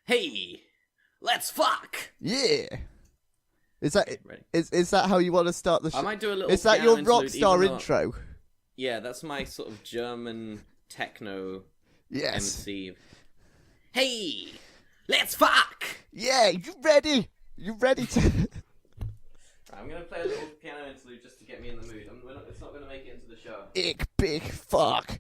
Hey, let's fuck. Yeah. Is that Ready. is that how you want to start the show? I might do a little. Is that piano your rock interlude, star even though- intro? Yeah, that's my sort of German techno Yes. MC. Hey, let's fuck. Yeah, you ready? You ready to? I'm gonna play a little piano interlude just to get me in the mood. It's not gonna make it into the show. Ich big fuck.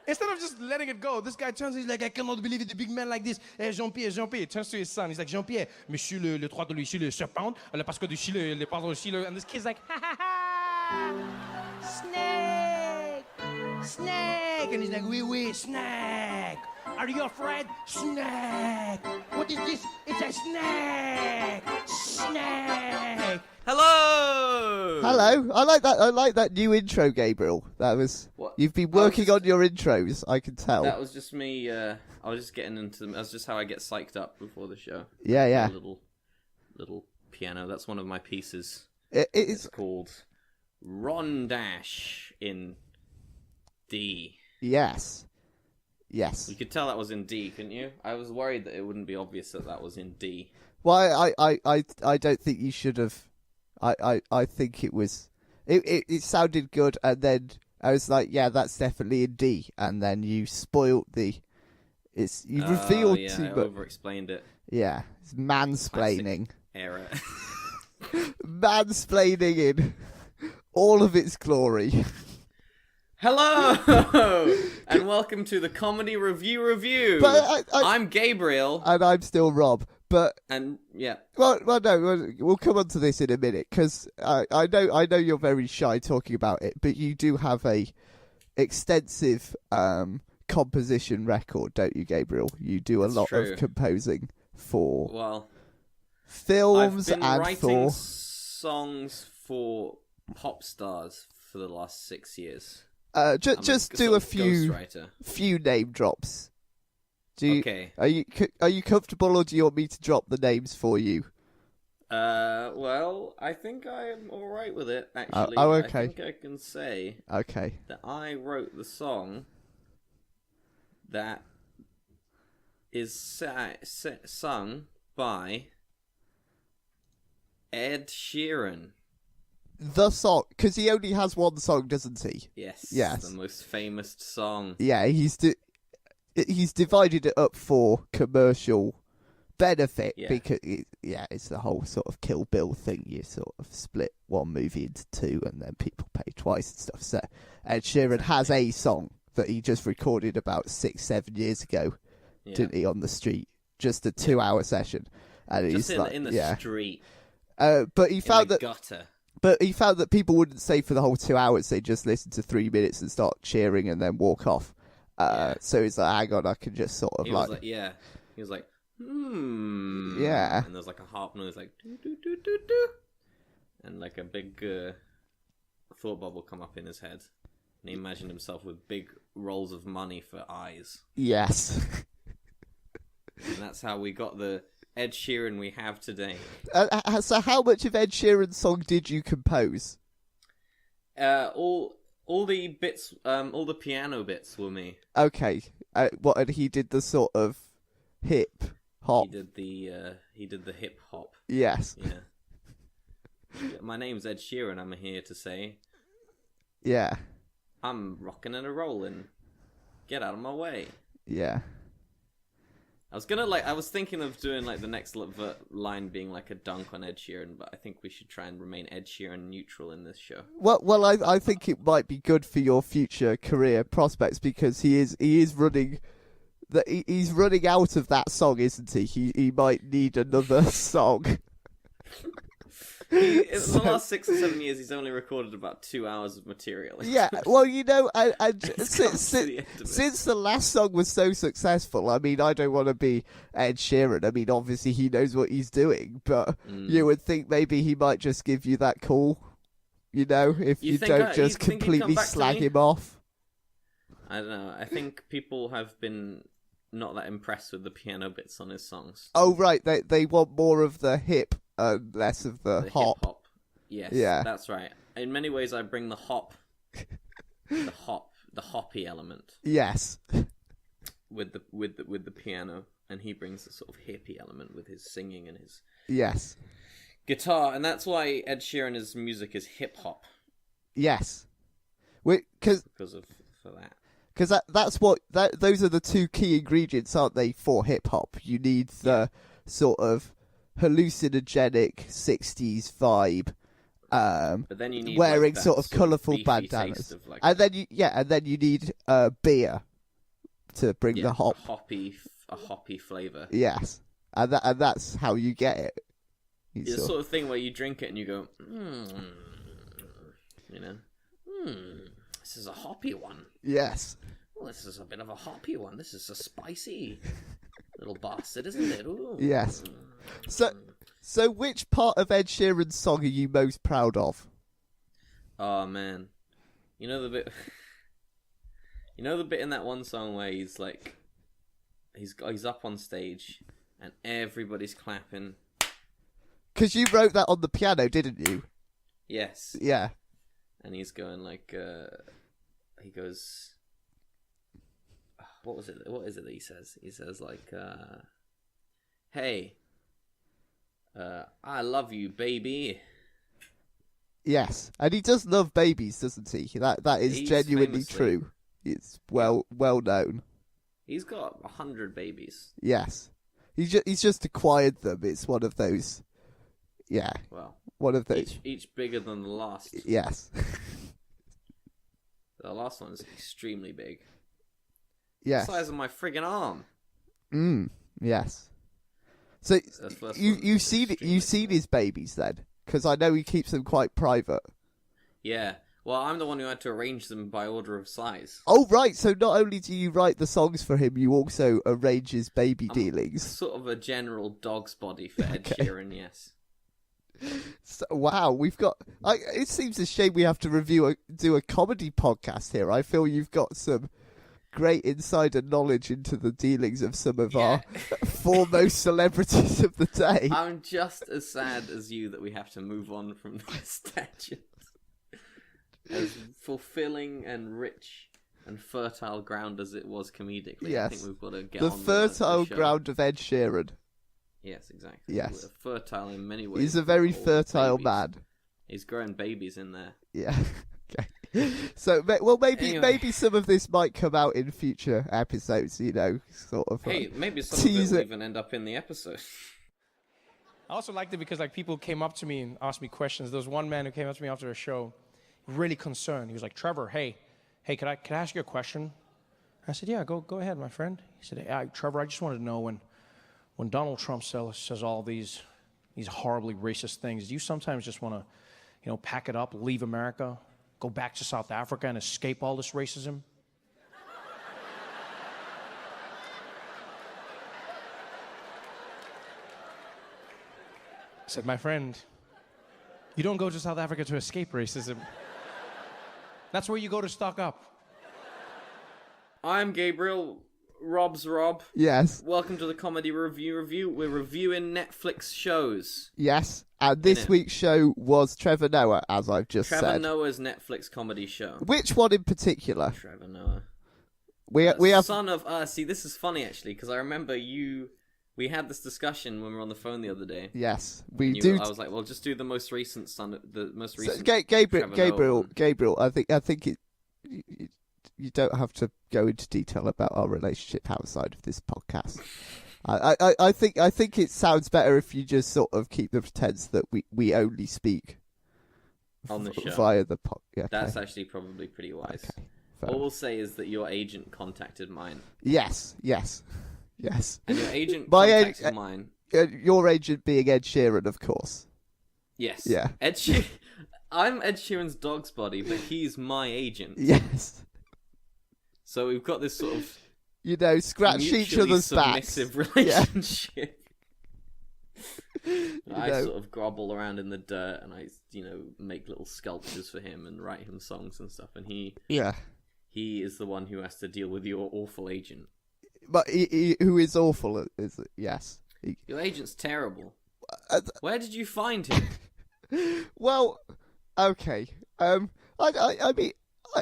Instead of just letting it go, this guy turns, he's like, I cannot believe it, a big man like this. Hey, Jean-Pierre, he turns to his son. He's like, Jean-Pierre, mais je suis le droit de lui, je suis le serpent, parce que du Chili, le pardon, Chili. And this kid's like, ha ha ha, snake, snake. And he's like, oui, snake. Are you afraid? Snake. What is this? It's a snake. Snake. Hello. Hello. I like that new intro, Gabriel. That was. What? You've been working on your intros. I can tell. That was just me. I was just getting into them. That's just how I get psyched up before the show. Yeah. A little piano. That's one of my pieces. It's It's called Rondash in D. Yes. You could tell that was in D, couldn't you? I was worried that it wouldn't be obvious that was in D. Well, I don't think you should have. I think it was. It sounded good, and then I was like, yeah, that's definitely in D, and then you spoiled the. You revealed yeah, too I much. over-explained it. Yeah, it's mansplaining. Error. Mansplaining in all of its glory. Hello, and welcome to the Comedy Revue. But I'm Gabriel, and I'm still Rob. But and yeah, well, no, we'll come on to this in a minute because I know you're very shy talking about it, but you do have a extensive composition record, don't you, Gabriel? You do a lot true. of composing for well, films I've been and writing for songs for pop stars for the last 6 years. just do a few name drops. Okay. Are you comfortable, or do you want me to drop the names for you? Well, I think I am all right with it. Actually, okay. I think I can say Okay. that I wrote the song that is sung by Ed Sheeran. The song, because he only has one song, doesn't he? Yes. Yes. The most famous song. Yeah, he's divided it up for commercial benefit because it's the whole sort of Kill Bill thing. You sort of split one movie into two, and then people pay twice and stuff. So Ed Sheeran has a song that he just recorded about 6-7 years ago, didn't he, on the street? Just a 2-hour session, and Just he's in the street. But he found that. Gutter. But he found that people wouldn't stay for the whole 2 hours. They just listen to 3 minutes and start cheering and then walk off. So he's like, hang on, I can just sort of He was like, Yeah. And there's like a harp noise, like, do, do, do, do, do. And like a big thought bubble come up in his head. And he imagined himself with big rolls of money for eyes. Yes. And that's how we got the Ed Sheeran we have today. So how much of Ed Sheeran's song did you compose? All the bits, all the piano bits were me. Okay. And he did the sort of hip hop. He did the hip hop. Yes. Yeah. My name's Ed Sheeran, I'm here to say. Yeah. I'm rocking and a rolling. Get out of my way. Yeah. I was thinking of doing like the next line being like a dunk on Ed Sheeran, but I think we should try and remain Ed Sheeran neutral in this show. Well, I think it might be good for your future career prospects because he is running. He's running out of that song, isn't he? He might need another song. In the last 6 or 7 years, he's only recorded about 2 hours of material. Yeah, well, since the last song was so successful, I mean, I don't want to be Ed Sheeran. I mean, obviously he knows what he's doing, but you would think maybe he might just give you that call, if you don't just completely slag him off. I don't know. I think people have been not that impressed with the piano bits on his songs. Oh, right. They want more of the hip and less of the hop. Hip-hop. Yes, yeah. That's right. In many ways, I bring the hoppy element. Yes. With the piano. and he brings the sort of hippie element with his singing and his Yes. guitar, and that's why Ed Sheeran's music is hip hop. Yes. Because that's what those are the two key ingredients, aren't they, for hip hop? You need the sort of hallucinogenic 60s vibe. But then you need wearing like, sort of colourful bandanas, and then you need beer to bring the hop, a hoppy flavour. Yes, and that's how you get it. It's the sort of thing where you drink it and you go, this is a hoppy one. Yes. Well, this is a bit of a hoppy one. This is a spicy little bastard, isn't it? Ooh. Yes. So which part of Ed Sheeran's song are you most proud of? Oh man, you know the bit in that one song where he's like, he's up on stage and everybody's clapping. Because you wrote that on the piano, didn't you? Yes. Yeah. And he's going like, he goes, what is it that he says? He says like, hey, I love you, baby. Yes, and he does love babies, doesn't he? That is genuinely true. It's well known. He's got 100 babies. Yes, he's just acquired them. It's one of those. Yeah. Well, one of those. Each bigger than the last. Yes. The last one is extremely big. Yes. The size of my friggin' arm. Yes. So you've seen his babies then? Because I know he keeps them quite private. Yeah. Well, I'm the one who had to arrange them by order of size. Oh, right. So not only do you write the songs for him, you also arrange his baby dealings. Sort of a general dog's body for Ed Sheeran, yes. So, wow, we've got... it seems a shame we have to do a comedy podcast here. I feel you've got some great insider knowledge into the dealings of some of our foremost celebrities of the day. I'm just as sad as you that we have to move on from this tangent. As fulfilling and rich and fertile ground as it was comedically, yes. I think we've got to get the on fertile with the show. Ground of Ed Sheeran. Yes, exactly. Yes. We're fertile in many ways. He's a very fertile man. He's growing babies in there. Yeah. Okay. So, maybe some of this might come out in future episodes. You know, sort of. Hey, maybe some of it will even end up in the episode. I also liked it because people came up to me and asked me questions. There was one man who came up to me after a show, really concerned. He was like, "Trevor, hey, can I ask you a question?" I said, "Yeah, go ahead, my friend." He said, "Hey, Trevor, I just wanted to know when Donald Trump says all these horribly racist things, do you sometimes just want to, pack it up, leave America, go back to South Africa and escape all this racism?" I said, "My friend, you don't go to South Africa to escape racism. That's where you go to stock up." I'm Gabriel. Rob's Rob. Yes. Welcome to the Comedy Revue. We're reviewing Netflix shows. Yes. And this week's show was Trevor Noah, as I've just said. Trevor Noah's Netflix comedy show. Which one in particular? Trevor Noah. We have son of see, this is funny actually, because I remember we had this discussion when we were on the phone the other day. Yes, we do. I was like, well, just do the most recent Gabriel. I think it. You don't have to go into detail about our relationship outside of this podcast. I think it sounds better if you just sort of keep the pretense that we only speak on the show via the podcast. Okay. That's actually probably pretty wise. Okay, all we'll say is that your agent contacted mine. Yes. And your agent contacted mine. Your agent being Ed Sheeran, of course. Yes. Yeah. I'm Ed Sheeran's dog's body, but he's my agent. Yes. So we've got this sort of scratch each other's backs. Submissive relationship. Yeah. I sort of grovel around in the dirt and I, make little sculptures for him and write him songs and stuff. And he is the one who has to deal with your awful agent. But who is awful? Is it? Yes. Your agent's terrible. Where did you find him? Well, okay. I mean,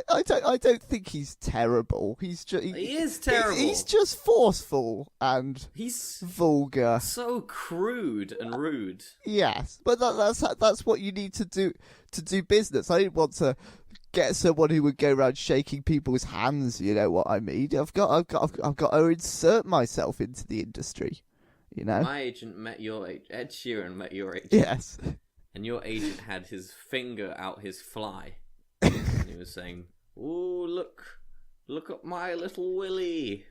I don't think he's terrible. He is terrible. He's just forceful and he's vulgar. So crude and rude. Yes, but that's what you need to do business. I didn't want to get someone who would go around shaking people's hands. You know what I mean? I've got to insert myself into the industry. You know, my agent met your agent. Ed Sheeran met your agent. Yes, and your agent had his finger out his fly. And he was saying, "Ooh, look at my little willy.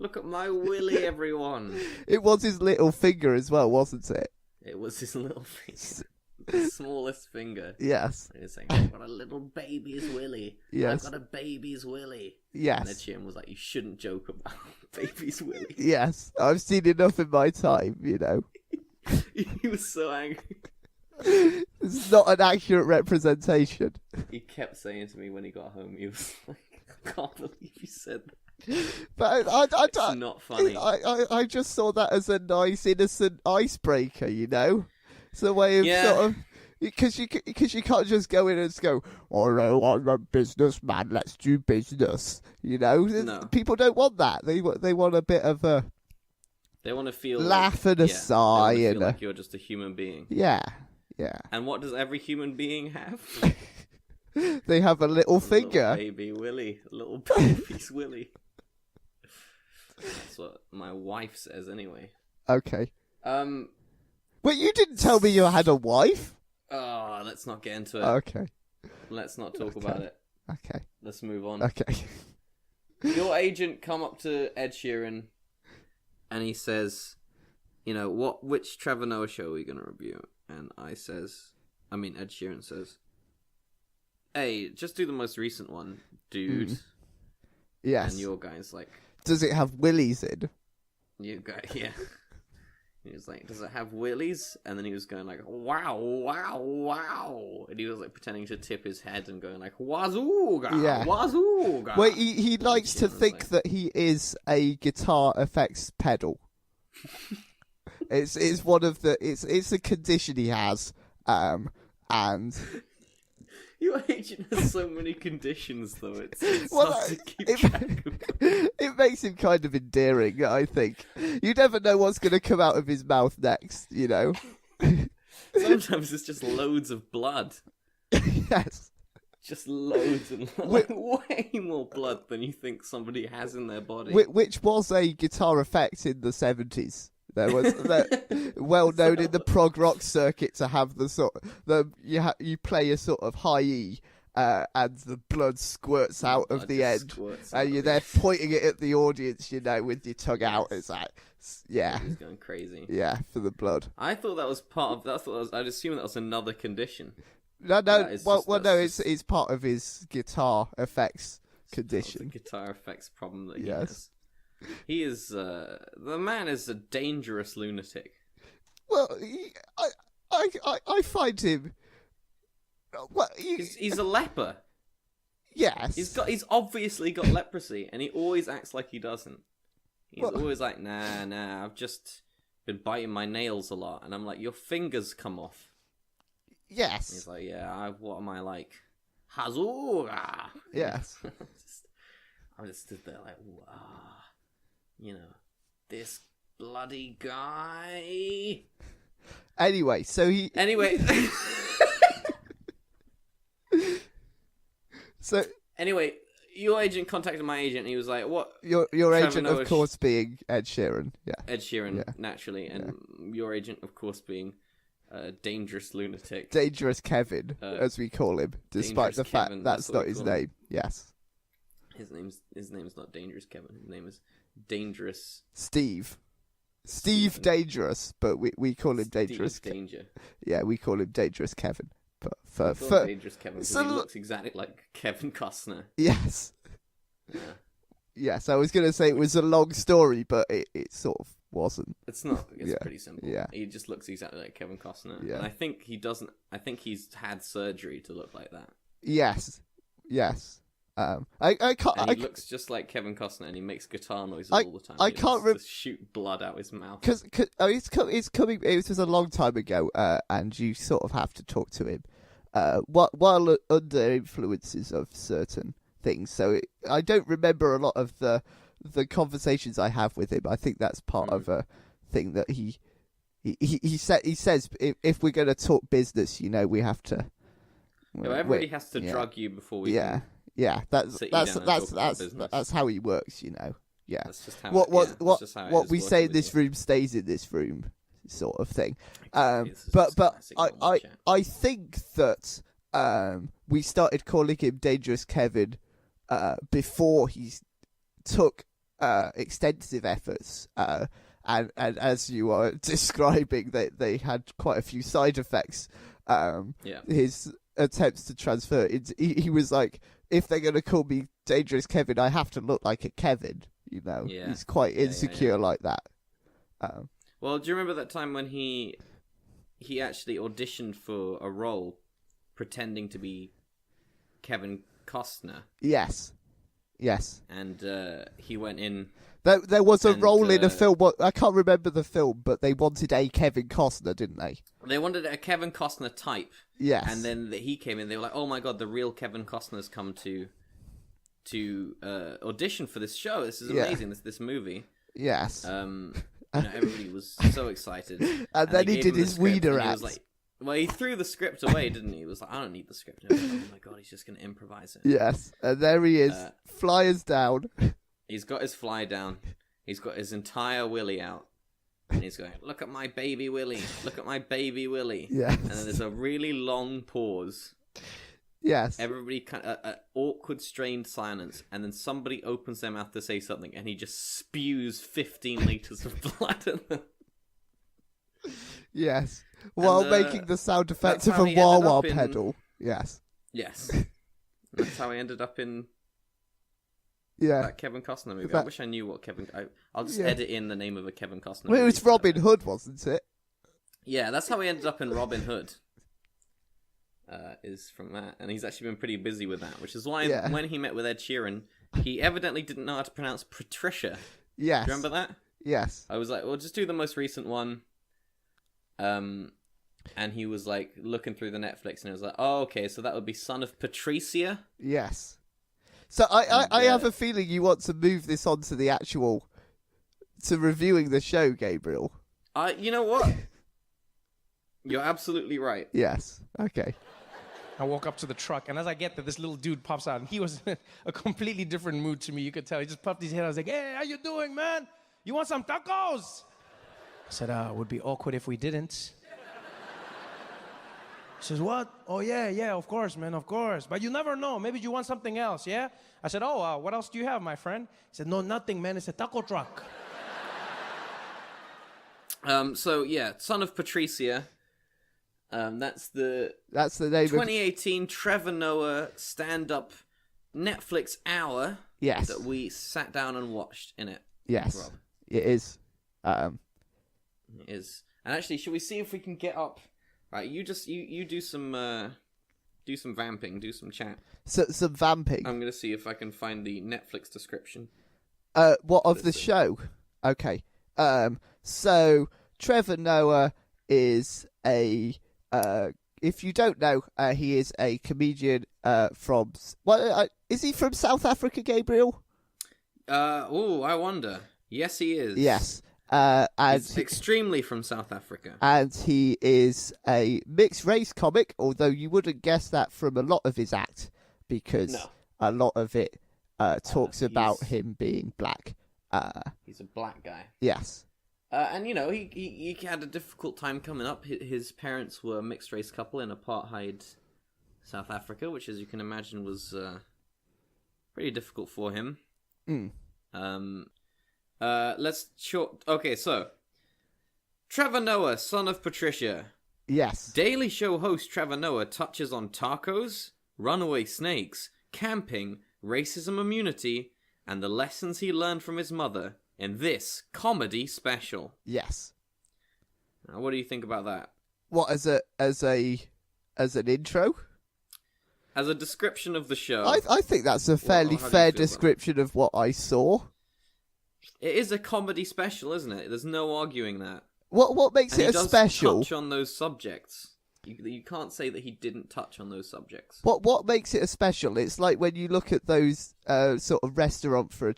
Look at my willy, everyone." It was his little finger as well, wasn't it? It was his little finger. The smallest finger. Yes. And he was saying, "I've got a little baby's willy. Yes. I've got a baby's willy." Yes. And Ed Sheeran was like, "You shouldn't joke about baby's willy." Yes. I've seen enough in my time, you know. He was so angry. It's not an accurate representation. He kept saying to me when he got home, he was like, "I can't believe you said that." But it's not funny. I just saw that as a nice, innocent icebreaker, you know? It's a way of sort of... Because you can't just go in and just go, "Oh no, I'm a businessman, let's do business." You know? No. People don't want that. They want a bit of a... They want to feel laugh like, and a sigh. They want to feel and like you're just a human being. Yeah. Yeah. And what does every human being have? They have a little finger. Little baby Willy. A little baby's Willy. That's what my wife says anyway. Okay. But you didn't tell me you had a wife. Oh, let's not get into it. Okay. Let's not talk about it. Okay. Let's move on. Okay. Your agent come up to Ed Sheeran and he says, "You know, which Trevor Noah show are we going to review?" And Ed Sheeran says, "Hey, just do the most recent one, dude." Yes. And your guy's like, "Does it have willies in?" You guy, yeah. He was like, "Does it have willies?" And then he was going like, "Wow, wow, wow." And he was like pretending to tip his head and going like, "Wazooga, Yeah. wazooga." Well, he likes to think that he is a guitar effects pedal. It's one of the it's a condition he has, and your agent has so many conditions though. It's well, hard to keep track of them. it makes him kind of endearing. I think you never know what's going to come out of his mouth next. You know. Sometimes it's just loads of blood. Yes. Just loads and way more blood than you think somebody has in their body. Which was a guitar effect in the 70s. There was well known in the prog rock circuit to have you play a sort of high E, and the blood squirts out of the end, and you're there pointing it at the audience, you know, with your tongue out. It's like, yeah, he's going crazy. Yeah, for the blood. I thought that was part of. I'd assume that was another condition. No. It's part of his guitar effects condition. The guitar effects problem that he has. He is the man is a dangerous lunatic. Well, I find him. Well, he's a leper. Yes, he's obviously got leprosy, and he always acts like he doesn't. He's always like, nah, I've just been biting my nails a lot, and I'm like, your fingers come off. Yes. And he's like, yeah, what am I like? Hazura. Yes. I just stood there like, wow. You know, this bloody guy. Anyway, Anyway, your agent contacted my agent and he was like, "What?" Your agent, of course, being Ed Sheeran. Yeah. Ed Sheeran, naturally, and your agent, of course, being dangerous lunatic. Dangerous Kevin, as we call him, despite the fact that's not his name. Yes. His name's not Dangerous Kevin. His name is Dangerous Steve Dangerous, but we call him Dangerous Danger. Yeah, we call him Dangerous Kevin. But for Dangerous Kevin, because he looks exactly like Kevin Costner. Yes. Yeah. Yes, I was going to say it was a long story, but it sort of wasn't. It's not. It's pretty simple. Yeah. He just looks exactly like Kevin Costner. Yeah. And I think he doesn't. I think he's had surgery to look like that. Yes. I can't. And he looks just like Kevin Costner, and he makes guitar noises all the time. I can't shoot blood out his mouth. Because it's coming. It was a long time ago, and you sort of have to talk to him. while under influences of certain things. So I don't remember a lot of the conversations I have with him. I think that's part of a thing that he says if we're going to talk business, we have to. Everybody has to drug you before we. Yeah, that's how he works. Yeah, that's just how what we say in this room stays in this room, sort of thing. But I think that we started calling him Dangerous Kevin before he took extensive efforts, and as you are describing, they had quite a few side effects. His attempts to transfer it, he was like, if they're going to call me Dangerous Kevin, I have to look like a Kevin. He's quite insecure like that. Well, do you remember that time when he actually auditioned for a role pretending to be Kevin Costner? Yes. And he went in. There was a role in a film. I can't remember the film, but they wanted a Kevin Costner, didn't they? They wanted a Kevin Costner type. Yes. And then he came in. They were like, "Oh my god, the real Kevin Costner's come to audition for this show. This is amazing. This movie." Yes. Everybody was so excited. And then he did his wiener act. He threw the script away, didn't he? He was like, I don't need the script. Oh my god, he's just going to improvise it. Yes, and there he is, flyers down. He's got his fly down. He's got his entire willy out. And he's going, look at my baby willy. Look at my baby willy. Yes. And then there's a really long pause. Yes. Everybody kind of awkward, strained silence, and then somebody opens their mouth to say something, and he just spews 15 liters of blood at them. Yes, while making the sound effects of a wah-wah pedal. Yes. That's how he ended up in that Kevin Costner movie. I wish I knew what I'll just edit in the name of a Kevin Costner movie. It was Robin Hood, wasn't it? Yeah, that's how he ended up in Robin Hood. Is from that, and he's actually been pretty busy with that, which is why when he met with Ed Sheeran, he evidently didn't know how to pronounce Patricia. Yes. Do you remember that? Yes. I was like, well, just do the most recent one. And he was like looking through the Netflix, and he was like, oh, okay, so that would be son of Patricia. Yes. So I have a feeling you want to move this on to the to reviewing the show, Gabriel. You know what? You're absolutely right. Yes. Okay. I walk up to the truck, and as I get there, this little dude pops out, and he was in a completely different mood to me. You could tell. He just puffed his head. I was like, hey, how you doing, man? You want some tacos? I said, it would be awkward if we didn't. He says, what? Oh, yeah, of course, man, of course. But you never know. Maybe you want something else, yeah? I said, what else do you have, my friend? He said, no, nothing, man. It's a taco truck. Son of Patricia. That's the name 2018 Trevor Noah stand-up Netflix hour. Yes. That we sat down and watched in it. Yes. Rob. It is. It is. And actually, should we see if we can get up? Right, you do some vamping, do some chat. Some vamping. I'm gonna see if I can find the Netflix description. What of the show? Okay. So Trevor Noah is if you don't know, he is a comedian from. Is he from South Africa, Gabriel? I wonder. Yes, he is. Yes. And he's extremely from South Africa. And he is a mixed race comic, although you wouldn't guess that from a lot of his act, because a lot of it talks about him being black. He's a black guy. Yes. And he had a difficult time coming up. His parents were a mixed race couple in apartheid South Africa, which, as you can imagine, was pretty difficult for him. Okay, so Trevor Noah, son of Patricia. Yes. Daily Show host Trevor Noah touches on tacos, runaway snakes, camping, racism immunity, and the lessons he learned from his mother in this comedy special. Yes. Now, what do you think about that? What, as an intro? As a description of the show. I think that's a fairly fair description of what I saw. It is a comedy special, isn't it? There's no arguing that. What makes it a special? He does touch on those subjects. You can't say that he didn't touch on those subjects. What makes it a special? It's like when you look at those sort of restaurant for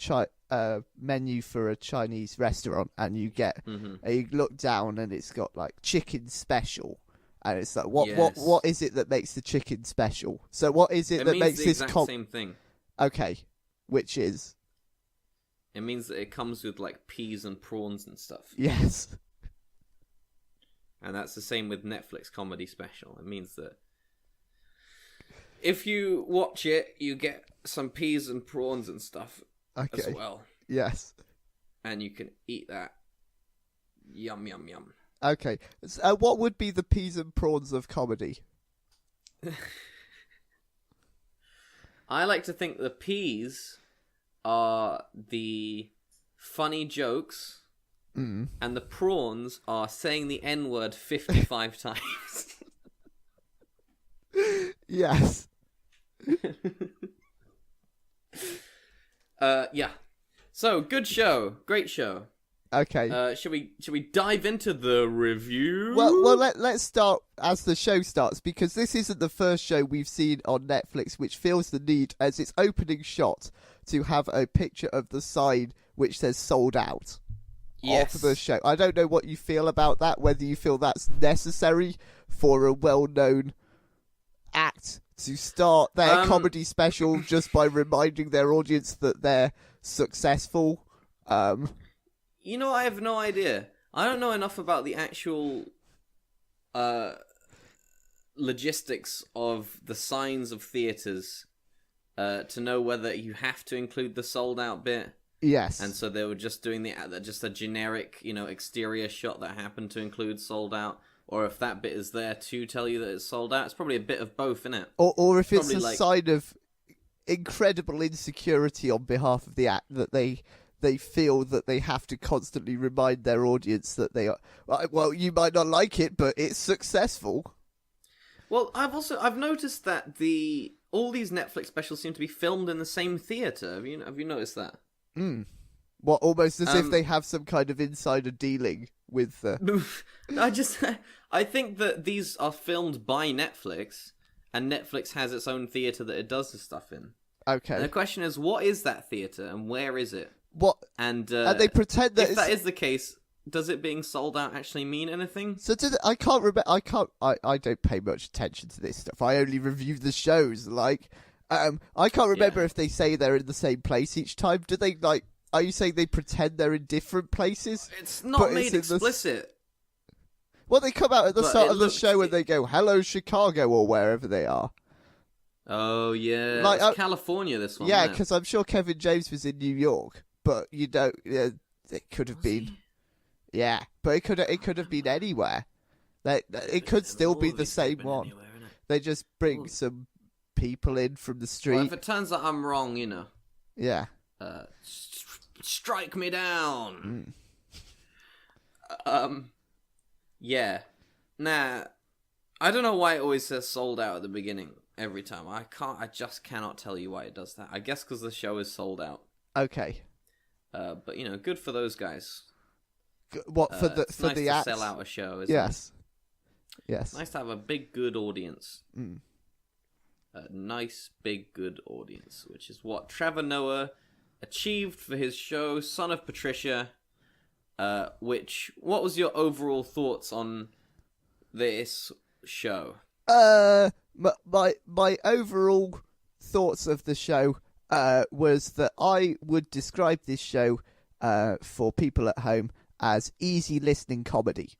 a menu for a Chinese restaurant, and you get you look down and it's got like chicken special, and it's like what is it that makes the chicken special? So what is it that makes the this exact same thing? Okay, which is it means that it comes with like peas and prawns and stuff. Yes. And that's the same with Netflix comedy special. It means that if you watch it, you get some peas and prawns and stuff as well. Yes. And you can eat that. Yum, yum, yum. Okay. What would be the peas and prawns of comedy? I like to think the peas are the funny jokes. And the prawns are saying the N-word 55 times. Yes. Yeah. So, good show. Great show. Okay. Should we dive into the review? Well, let's start as the show starts, because this isn't the first show we've seen on Netflix which feels the need as its opening shot to have a picture of the sign which says sold out. Yes. Of the show. I don't know what you feel about that, whether you feel that's necessary for a well-known act to start their comedy special just by reminding their audience that they're successful. You know, I have no idea. I don't know enough about the actual logistics of the signs of theatres to know whether you have to include the sold out bit. Yes. And so they were just doing just a generic, exterior shot that happened to include sold out, or if that bit is there to tell you that it's sold out. It's probably a bit of both, isn't it? Or if it's a sign of incredible insecurity on behalf of the act, that they feel that they have to constantly remind their audience that they are. Well, you might not like it, but it's successful. Well, I've noticed that all these Netflix specials seem to be filmed in the same theater. Have you noticed that? What, almost as if they have some kind of insider dealing with the... I think that these are filmed by Netflix, and Netflix has its own theater that it does this stuff in. Okay. And the question is, what is that theater, and where is it? What? And they pretend that if that is the case, does it being sold out actually mean anything? So I can't remember. I don't pay much attention to this stuff. I only review the shows. I can't remember if they say they're in the same place each time. Do they Are you saying they pretend they're in different places? It's not made explicit. Well, they come out at the start of the show and they go, "Hello, Chicago," or wherever they are. Oh yeah, it's California. This one. Yeah, because I'm sure Kevin James was in New York, but it could have been. Yeah, but it could have been anywhere. It could still be the same one. Anywhere, they just bring some people in from the street. Well, if it turns out I'm wrong, Yeah. Strike me down. Yeah. Nah. I don't know why it always says sold out at the beginning every time. I just cannot tell you why it does that. I guess because the show is sold out. Okay. But good for those guys. What for the it's nice to acts? sell out a show, isn't Yes. it? Yes. Nice to have a big good audience. A nice big good audience, which is what Trevor Noah achieved for his show Son of Patricia. What was your overall thoughts on this show? My overall thoughts of the show was that I would describe this show for people at home as easy listening comedy.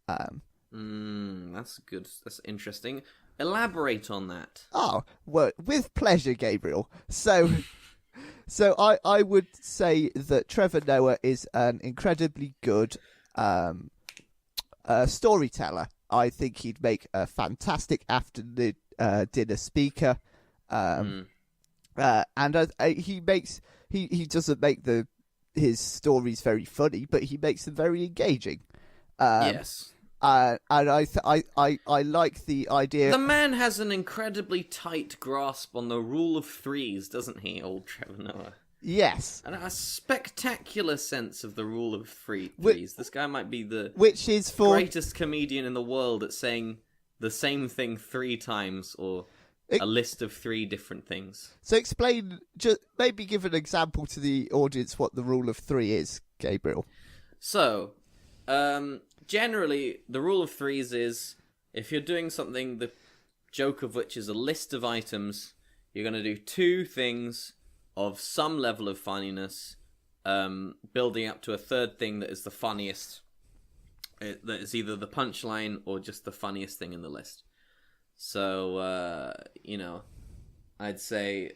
That's good. That's interesting. Elaborate on that. Oh, well, with pleasure, Gabriel. So I would say that Trevor Noah is an incredibly good storyteller. I think he'd make a fantastic afternoon dinner speaker. And he doesn't make his stories very funny, but he makes them very engaging. Yes. And I like the idea. The man has an incredibly tight grasp on the rule of threes, doesn't he, old Trevor Noah? Yes. And a spectacular sense of the rule of threes. This guy might be the greatest comedian in the world at saying the same thing 3 times, or a list of 3 different things. So explain, just maybe give an example to the audience what the rule of 3 is, Gabriel. So, generally, the rule of 3s is, if you're doing something, the joke of which is a list of items, you're going to do 2 things of some level of funniness, building up to a third thing that is the funniest, that is either the punchline or just the funniest thing in the list. So, I'd say,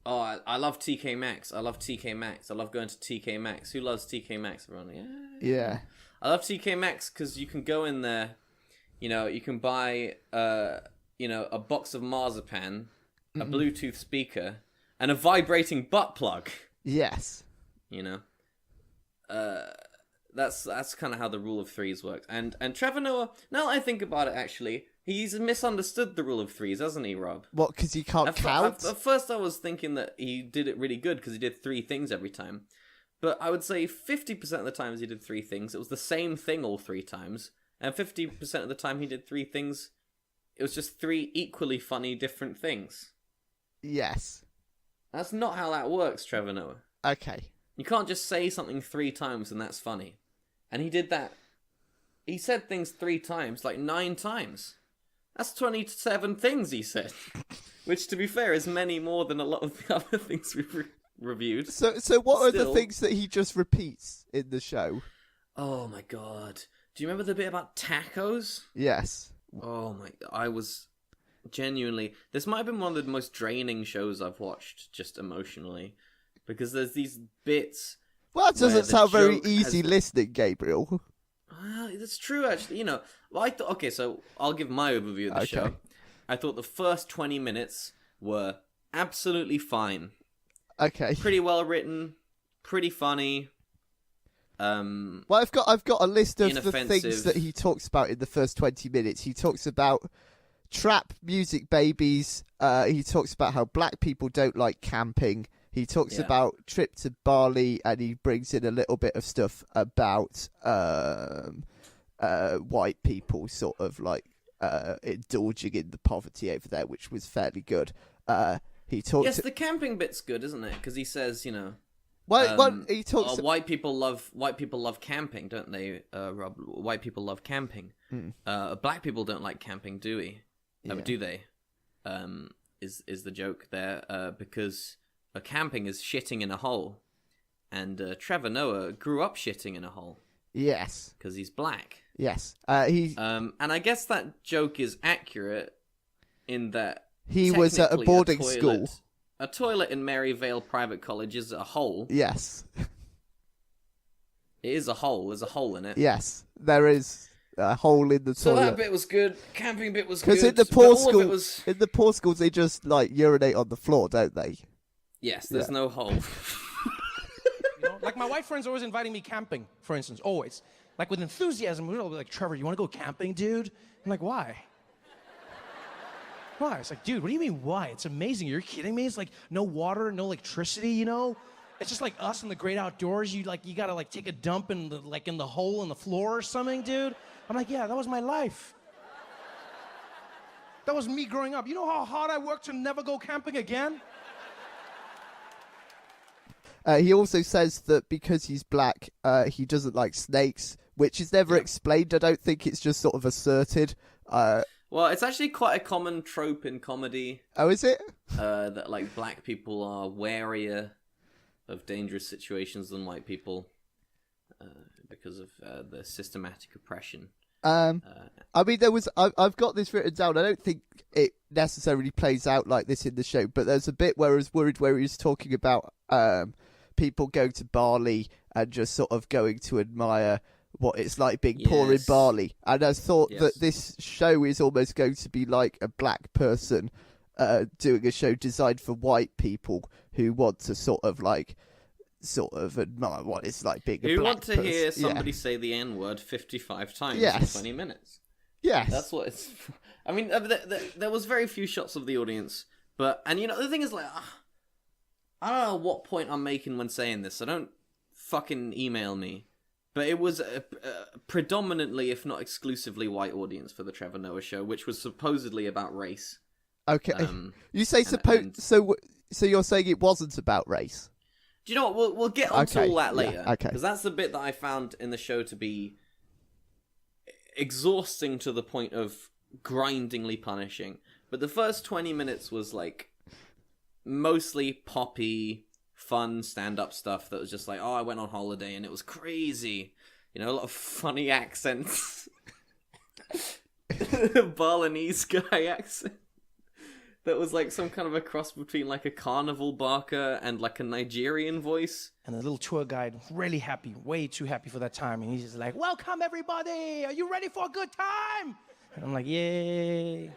oh, I love TK Maxx. I love TK Maxx. I love going to TK Maxx. Who loves TK Maxx? Everyone, yeah. I love TK Maxx because you can go in there, you can buy, a box of marzipan, a Bluetooth speaker, and a vibrating butt plug. Yes. That's kind of how the rule of 3s works. And Trevor Noah, now that I think about it, actually, he's misunderstood the rule of 3s, hasn't he, Rob? What, because he can't count? At first I was thinking that he did it really good because he did 3 things every time. But I would say 50% of the times he did 3 things, it was the same thing all 3 times. And 50% of the time he did 3 things, it was just 3 equally funny different things. Yes. That's not how that works, Trevor Noah. Okay. You can't just say something 3 times and that's funny. And he did that. He said things 3 times, like 9 times. That's 27 things he said. Which, to be fair, is many more than a lot of the other things we've reviewed. So what are the things that he just repeats in the show? Oh my god. Do you remember the bit about tacos? Yes. Oh my... I was genuinely... This might have been one of the most draining shows I've watched, just emotionally. Because there's these bits... Well, that doesn't sound very easy listening, Gabriel. That's true, actually. Okay, so I'll give my overview of the show. I thought the first 20 minutes were absolutely fine. Okay. Pretty well written, pretty funny. Well, I've got a list of the things that he talks about in the first 20 minutes. He talks about trap music babies. He talks about how black people don't like camping. He talks about trip to Bali, and he brings in a little bit of stuff about white people sort of like indulging in the poverty over there, which was fairly good. He talks. Yes, the camping bit's good, isn't it? Because he says, he talks. White people love camping, don't they, Rob? White people love camping. Black people don't like camping, do we? Do they? Is the joke there? Because camping is shitting in a hole, and Trevor Noah grew up shitting in a hole. Yes, because he's black. Yes, and I guess that joke is accurate in that he was at a boarding school. A toilet in Maryvale Private College is a hole. Yes, it is a hole. There's a hole in it. Yes, there is a hole in the toilet. So that bit was good. Camping bit was good. Because in the poor schools, they just like urinate on the floor, don't they? Yes, there's no hole. Like my white friends are always inviting me camping, for instance. Always. Like with enthusiasm, we'll be like, Trevor, you want to go camping, dude? I'm like, why? Why? It's like, dude, what do you mean why? It's amazing. You're kidding me? It's like no water, no electricity, It's just like us in the great outdoors. You gotta like take a dump in the hole in the floor or something, dude. I'm like, yeah, that was my life. That was me growing up. You know how hard I worked to never go camping again? He also says that because he's black, he doesn't like snakes, which is never explained. I don't think it's just sort of asserted. Well, it's actually quite a common trope in comedy. Oh, is it? That like black people are warier of dangerous situations than white people because of the systematic oppression. I mean, I've got this written down. I don't think it necessarily plays out like this in the show, but there's a bit where I was worried where he's talking about people going to Bali and just sort of going to admire what it's like being poor in Bali. And I thought that this show is almost going to be like a black person doing a show designed for white people who want to sort of admire what it's like being a black person. Who want to hear somebody say the N-word 55 times in 20 minutes. Yes. That's what it's... I mean, there was very few shots of the audience, but... And, the thing is, like... I don't know what point I'm making when saying this, so don't fucking email me But it was a predominantly, if not exclusively, white audience for the Trevor Noah show, which was supposedly about race. Okay, you say so you're saying it wasn't about race? Do you know what? We'll get onto all that later. Yeah, okay. Because that's the bit that I found in the show to be exhausting to the point of grindingly punishing. But the first 20 minutes was like mostly poppy, fun stand-up stuff that was just like, oh, I went on holiday and it was crazy. You know, a lot of funny accents. Balinese guy accent. That was like some kind of a cross between like a carnival barker and like a Nigerian voice. And the little tour guide, really happy, way too happy for that time. And he's just like, welcome everybody, are you ready for a good time? And I'm like, yay.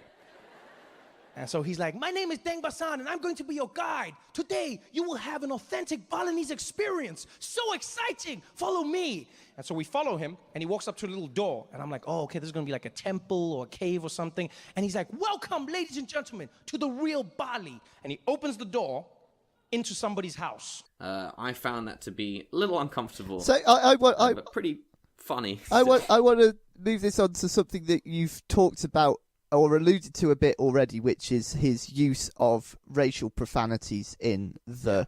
And so he's like, my name is Deng Basan and I'm going to be your guide. Today, you will have an authentic Balinese experience. So exciting, follow me. And so we follow him and he walks up to a little door. And I'm like, oh, okay, this is going to be like a temple or a cave or something. And he's like, welcome, ladies and gentlemen, to the real Bali. And he opens the door into somebody's house. I found that to be a little uncomfortable. So but pretty funny. I want to move this on to something that you've talked about or alluded to a bit already, which is his use of racial profanities in the.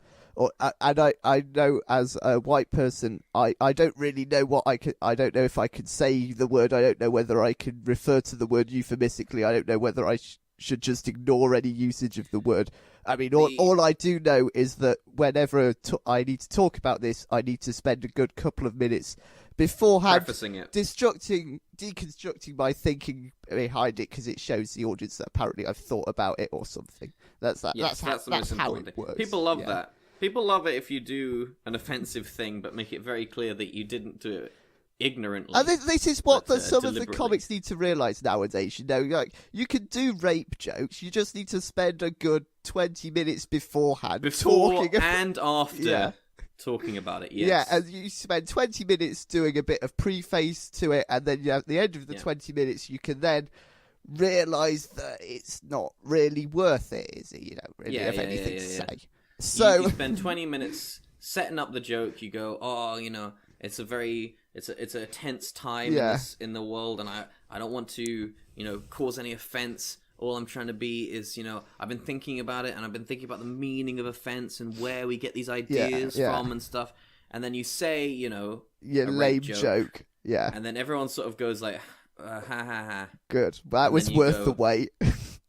And I know as a white person, I don't really know what I don't know if I could say the word. I don't know whether I can refer to the word euphemistically. I don't know whether I should just ignore any usage of the word. I mean, all I do know is that whenever I need to talk about this, I need to spend a good couple of minutes beforehand prefacing it, deconstructing my thinking behind it, because it shows the audience that apparently I've thought about it or something. That's the most how it works. People love that. People love it if you do an offensive thing, but make it very clear that you didn't do it ignorantly. And this is what some of the deliberately. comics need to realise nowadays. You know, like you can do rape jokes. You just need to spend a good 20 minutes beforehand talking and after talking about it. Yes. Yeah, and you spend 20 minutes doing a bit of preface to it, and then at the end of the 20 minutes, you can then realise that it's not really worth it, is it? You don't really have anything to say. So you spend 20 minutes setting up the joke. You go, oh, you know, it's a tense time in the world, and I don't want to, you know, cause any offense. All I'm trying to be is, you know, I've been thinking about it, and I've been thinking about the meaning of offense and where we get these ideas from and stuff. And then you say, you know, a lame joke. Yeah. And then everyone sort of goes like, ha ha ha. Good. That was worth the wait.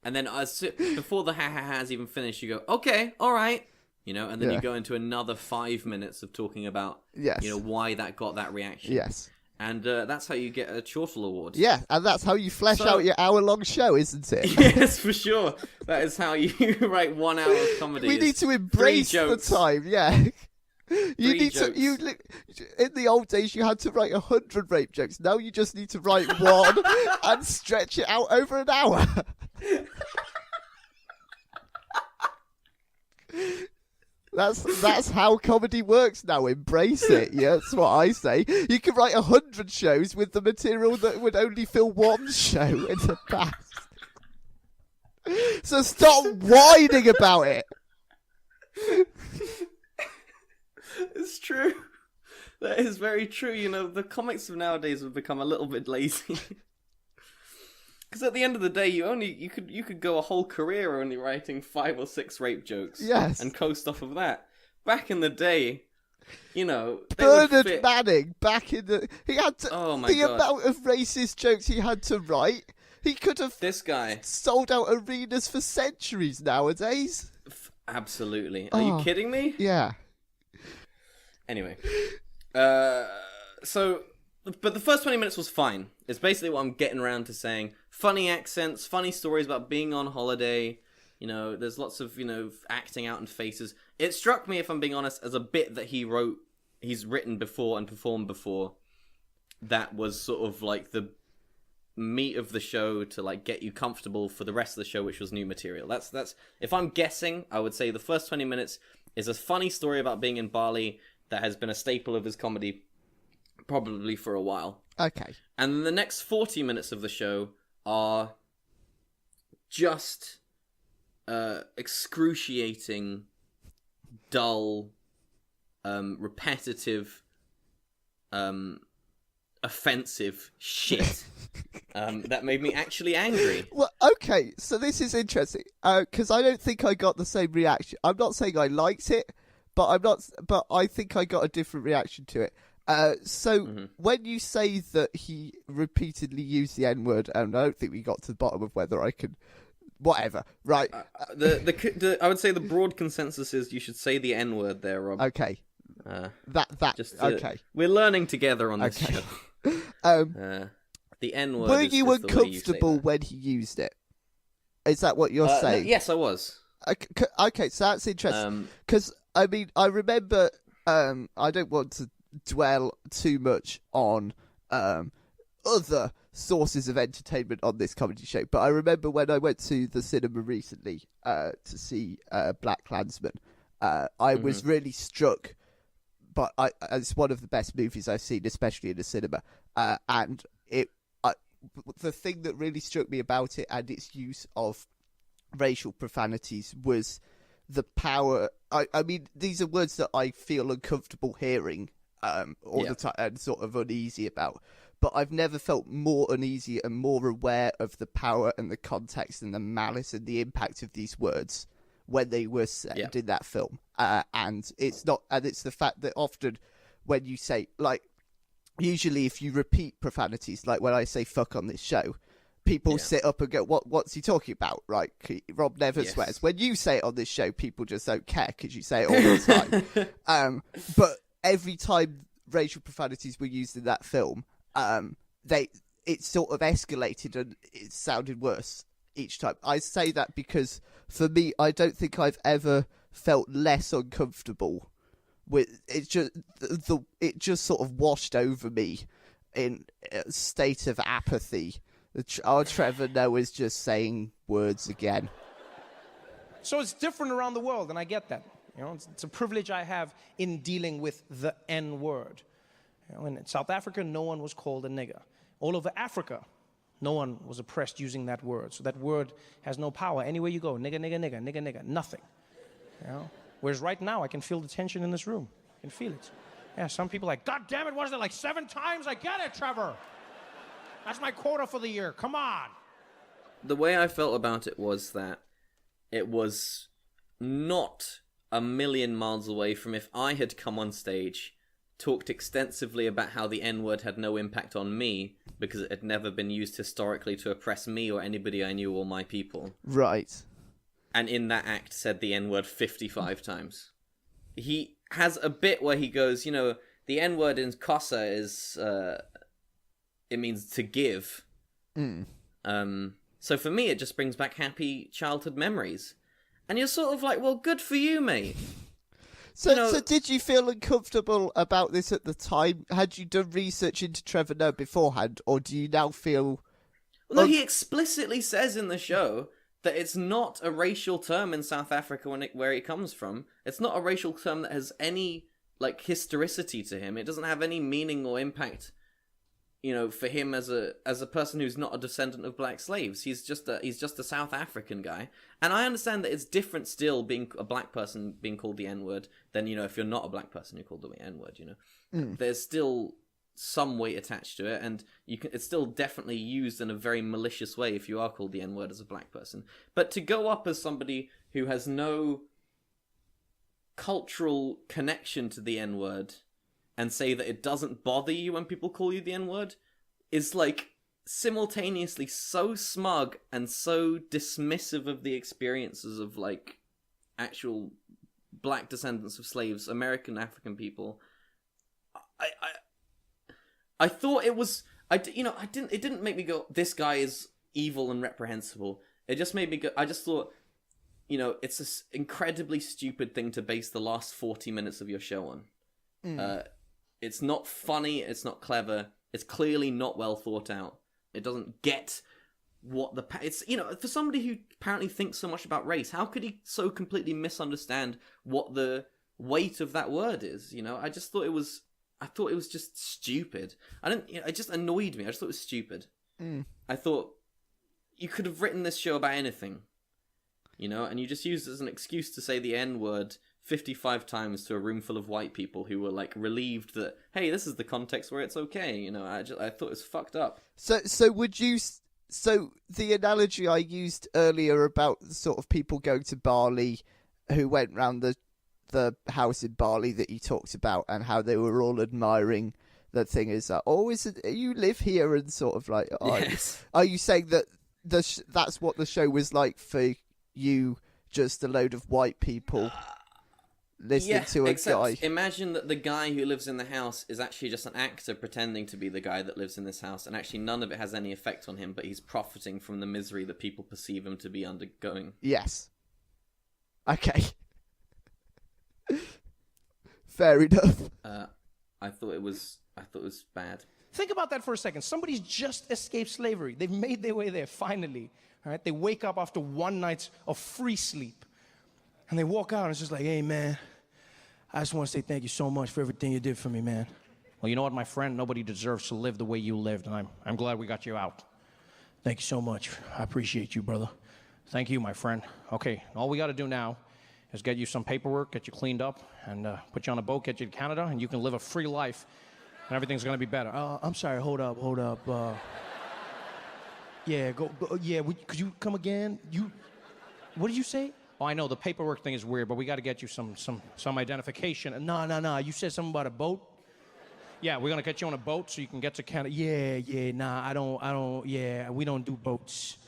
And then before the ha ha ha's even finished, you go, okay, all right. You know, and then you go into another 5 minutes of talking about, you know, why that got that reaction. Yes. And that's how you get a Chortle Award. Yeah, and that's how you flesh out your hour-long show, isn't it? Yes, for sure. That is how you write 1 hour of comedy. We need to embrace the time, You need to. In the old days, you had to write 100 rape jokes. Now you just need to write one and stretch it out over an hour. That's how comedy works now. Embrace it. Yeah, that's what I say. You can write 100 shows with the material that would only fill one show in the past. So stop whining about it. It's true. That is very true. You know, the comics of nowadays have become a little bit lazy. Because at the end of the day, you could go a whole career only writing 5 or 6 rape jokes, and coast off of that. Back in the day, you know, Bernard Manning he had to. Oh my the God. amount of racist jokes he had to write, he could have. This guy sold out arenas for centuries nowadays. Absolutely. Are you kidding me? Yeah. Anyway, so. But the first 20 minutes was fine. It's basically what I'm getting around to saying. Funny accents, funny stories about being on holiday. You know, there's lots of, you know, acting out in faces. It struck me, if I'm being honest, as a bit that he's written before and performed before. That was sort of like the meat of the show to like get you comfortable for the rest of the show, which was new material. That's if I'm guessing, I would say the first 20 minutes is a funny story about being in Bali that has been a staple of his comedy probably for a while. Okay. And the next 40 minutes of the show are just excruciating, dull, repetitive offensive shit. That made me actually angry. Well, okay, so this is interesting because I don't think I got the same reaction. I'm not saying I liked it, but I think I got a different reaction to it. When you say that he repeatedly used the N-word, and I don't think we got to the bottom of whether I could, whatever, right? I would say the broad consensus is you should say the N-word there, Rob. Okay. Okay. We're learning together on this show. The N-word. Were you uncomfortable when he used it? Is that what you're saying? Yes, I was. Okay, so that's interesting. Because, I mean, I remember, I don't want to dwell too much on other sources of entertainment on this comedy show, but I remember when I went to the cinema recently to see Black Klansman, I was really struck. But it's one of the best movies I've seen, especially in the cinema. And the thing that really struck me about it and its use of racial profanities was the power. I mean, these are words that I feel uncomfortable hearing all the time and sort of uneasy about. But I've never felt more uneasy and more aware of the power and the context and the malice and the impact of these words when they were said in that film. And it's the fact that often when you say, like, usually if you repeat profanities, like when I say fuck on this show, people sit up and go, what's he talking about? Right? Rob never swears. When you say it on this show, people just don't care because you say it all the time. But every time racial profanities were used in that film, it sort of escalated and it sounded worse each time. I say that because for me, I don't think I've ever felt less uncomfortable with it. It just sort of washed over me in a state of apathy. Our Trevor Noah's just saying words again. So it's different around the world, and I get that. You know, it's a privilege I have in dealing with the N-word. You know, in South Africa, no one was called a nigger. All over Africa, no one was oppressed using that word. So that word has no power. Anywhere you go, nigger, nigger, nigger, nigger, nigger, nothing. You know? Whereas right now, I can feel the tension in this room. I can feel it. Yeah, some people are like, God damn it, was it like 7 times? I get it, Trevor. That's my quota for the year. Come on. The way I felt about it was that it was not a million miles away from if I had come on stage, talked extensively about how the N-word had no impact on me because it had never been used historically to oppress me or anybody I knew or my people. Right. And in that act said the N-word 55 times. He has a bit where he goes, you know, the N-word in Xhosa is, it means to give. So for me, it just brings back happy childhood memories. And you're sort of like, well, good for you, mate. So did you feel uncomfortable about this at the time? Had you done research into Trevor Noah beforehand, or do you now feel... Well, no, he explicitly says in the show that it's not a racial term in South Africa where it comes from. It's not a racial term that has any, like, historicity to him. It doesn't have any meaning or impact, you know, for him as a person who's not a descendant of black slaves. He's just a South African guy. And I understand that it's different still being a black person being called the N-word than, you know, if you're not a black person you're called the N-word, you know. There's still some weight attached to it, and it's still definitely used in a very malicious way if you are called the N-word as a black person. But to go up as somebody who has no cultural connection to the N-word and say that it doesn't bother you when people call you the N-word is, like, simultaneously so smug and so dismissive of the experiences of, like, actual black descendants of slaves, American African people. I thought it was, it didn't make me go, this guy is evil and reprehensible. It just made me go, I just thought, you know, it's this incredibly stupid thing to base the last 40 minutes of your show on. It's not funny, it's not clever, it's clearly not well thought out. It doesn't get what it's, you know, for somebody who apparently thinks so much about race, how could he so completely misunderstand what the weight of that word is, you know? I thought it was just stupid. It just annoyed me. I just thought it was stupid. I thought you could have written this show about anything, you know, and you just used it as an excuse to say the N-word 55 times to a room full of white people who were like relieved that, hey, this is the context where it's okay. You know, I thought it was fucked up. So would you? So the analogy I used earlier about sort of people going to Bali, who went round the house in Bali that you talked about, and how they were all admiring the thing, is that, is it you live here and sort of like, Yes. are you saying that that's what the show was like for you, just a load of white people listening to a guy? Imagine that the guy who lives in the house is actually just an actor pretending to be the guy that lives in this house, and actually none of it has any effect on him, but he's profiting from the misery that people perceive him to be undergoing. Yes. Okay. Fair enough. I thought it was bad. Think about that for a second. Somebody's just escaped slavery. They've made their way there, finally. All right? They wake up after one night of free sleep. And they walk out and it's just like, hey, man, I just want to say thank you so much for everything you did for me, man. Well, you know what, my friend? Nobody deserves to live the way you lived, and I'm glad we got you out. Thank you so much. I appreciate you, brother. Thank you, my friend. Okay, all we got to do now is get you some paperwork, get you cleaned up, and put you on a boat, get you to Canada, and you can live a free life, and everything's going to be better. I'm sorry, hold up. Yeah, could you come again? What did you say? Oh, I know, the paperwork thing is weird, but we got to get you some identification. No, you said something about a boat? Yeah, we're going to get you on a boat so you can get to Canada. I don't, we don't do boats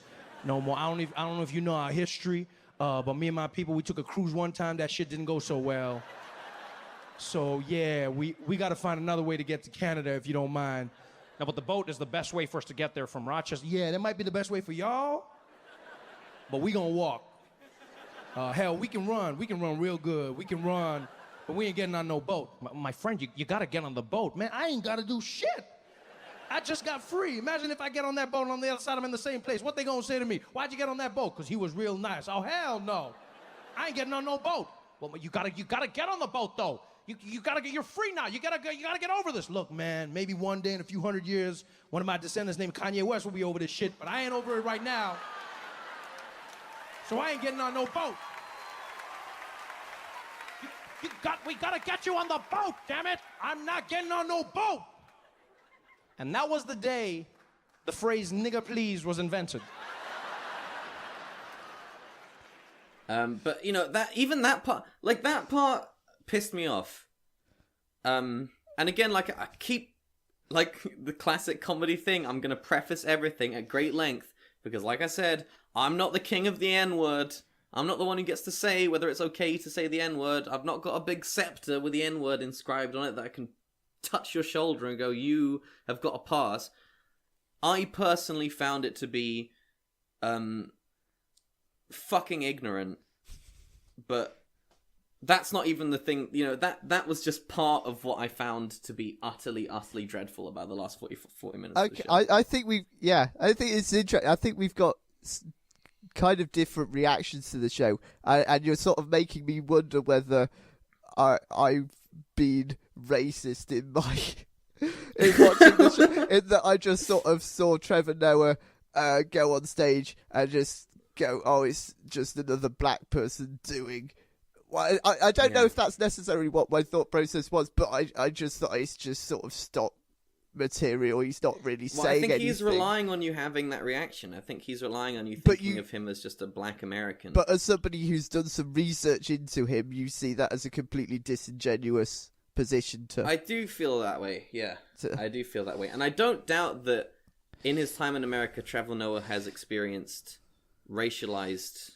no more. I don't know if you know our history, but me and my people, we took a cruise one time. That shit didn't go so well. So, yeah, we got to find another way to get to Canada, if you don't mind. No, but the boat is the best way for us to get there from Rochester. Yeah, that might be the best way for y'all, but we going to walk. Hell, we can run real good. We can run, but we ain't getting on no boat. My friend, you got to get on the boat. Man, I ain't got to do shit. I just got free. Imagine if I get on that boat and on the other side I'm in the same place. What they gonna say to me? Why'd you get on that boat? Because he was real nice. Oh, hell no. I ain't getting on no boat. Well, you gotta get on the boat, though. You're free now. You gotta get over this. Look, man, maybe one day in a few hundred years, one of my descendants named Kanye West will be over this shit, but I ain't over it right now. So I ain't getting on no boat. We gotta get you on the boat, damn it! I'm not getting on no boat! And that was the day the phrase "nigga please" was invented. But you know, that part pissed me off. And again, like, I keep, like, the classic comedy thing, I'm gonna preface everything at great length, because like I said, I'm not the king of the N-word. I'm not the one who gets to say whether it's okay to say the N-word. I've not got a big scepter with the N-word inscribed on it that I can touch your shoulder and go, you have got a pass. I personally found it to be fucking ignorant, but that's not even the thing. You know, that was just part of what I found to be utterly dreadful about the last 40 minutes of the show. I think it's interesting. I think we've got kind of different reactions to the show, and you're sort of making me wonder whether I've been racist in watching the show, in that I just sort of saw Trevor Noah go on stage and just go, oh, it's just another black person doing. Well, I don't know if that's necessarily what my thought process was, but I just thought it's just sort of stock material. He's not really saying anything. I think he's relying on you having that reaction. I think he's relying on you thinking of him as just a black American. But as somebody who's done some research into him, you see that as a completely disingenuous position to... I do feel that way, yeah. I do feel that way. And I don't doubt that in his time in America, Trevor Noah has experienced racialized,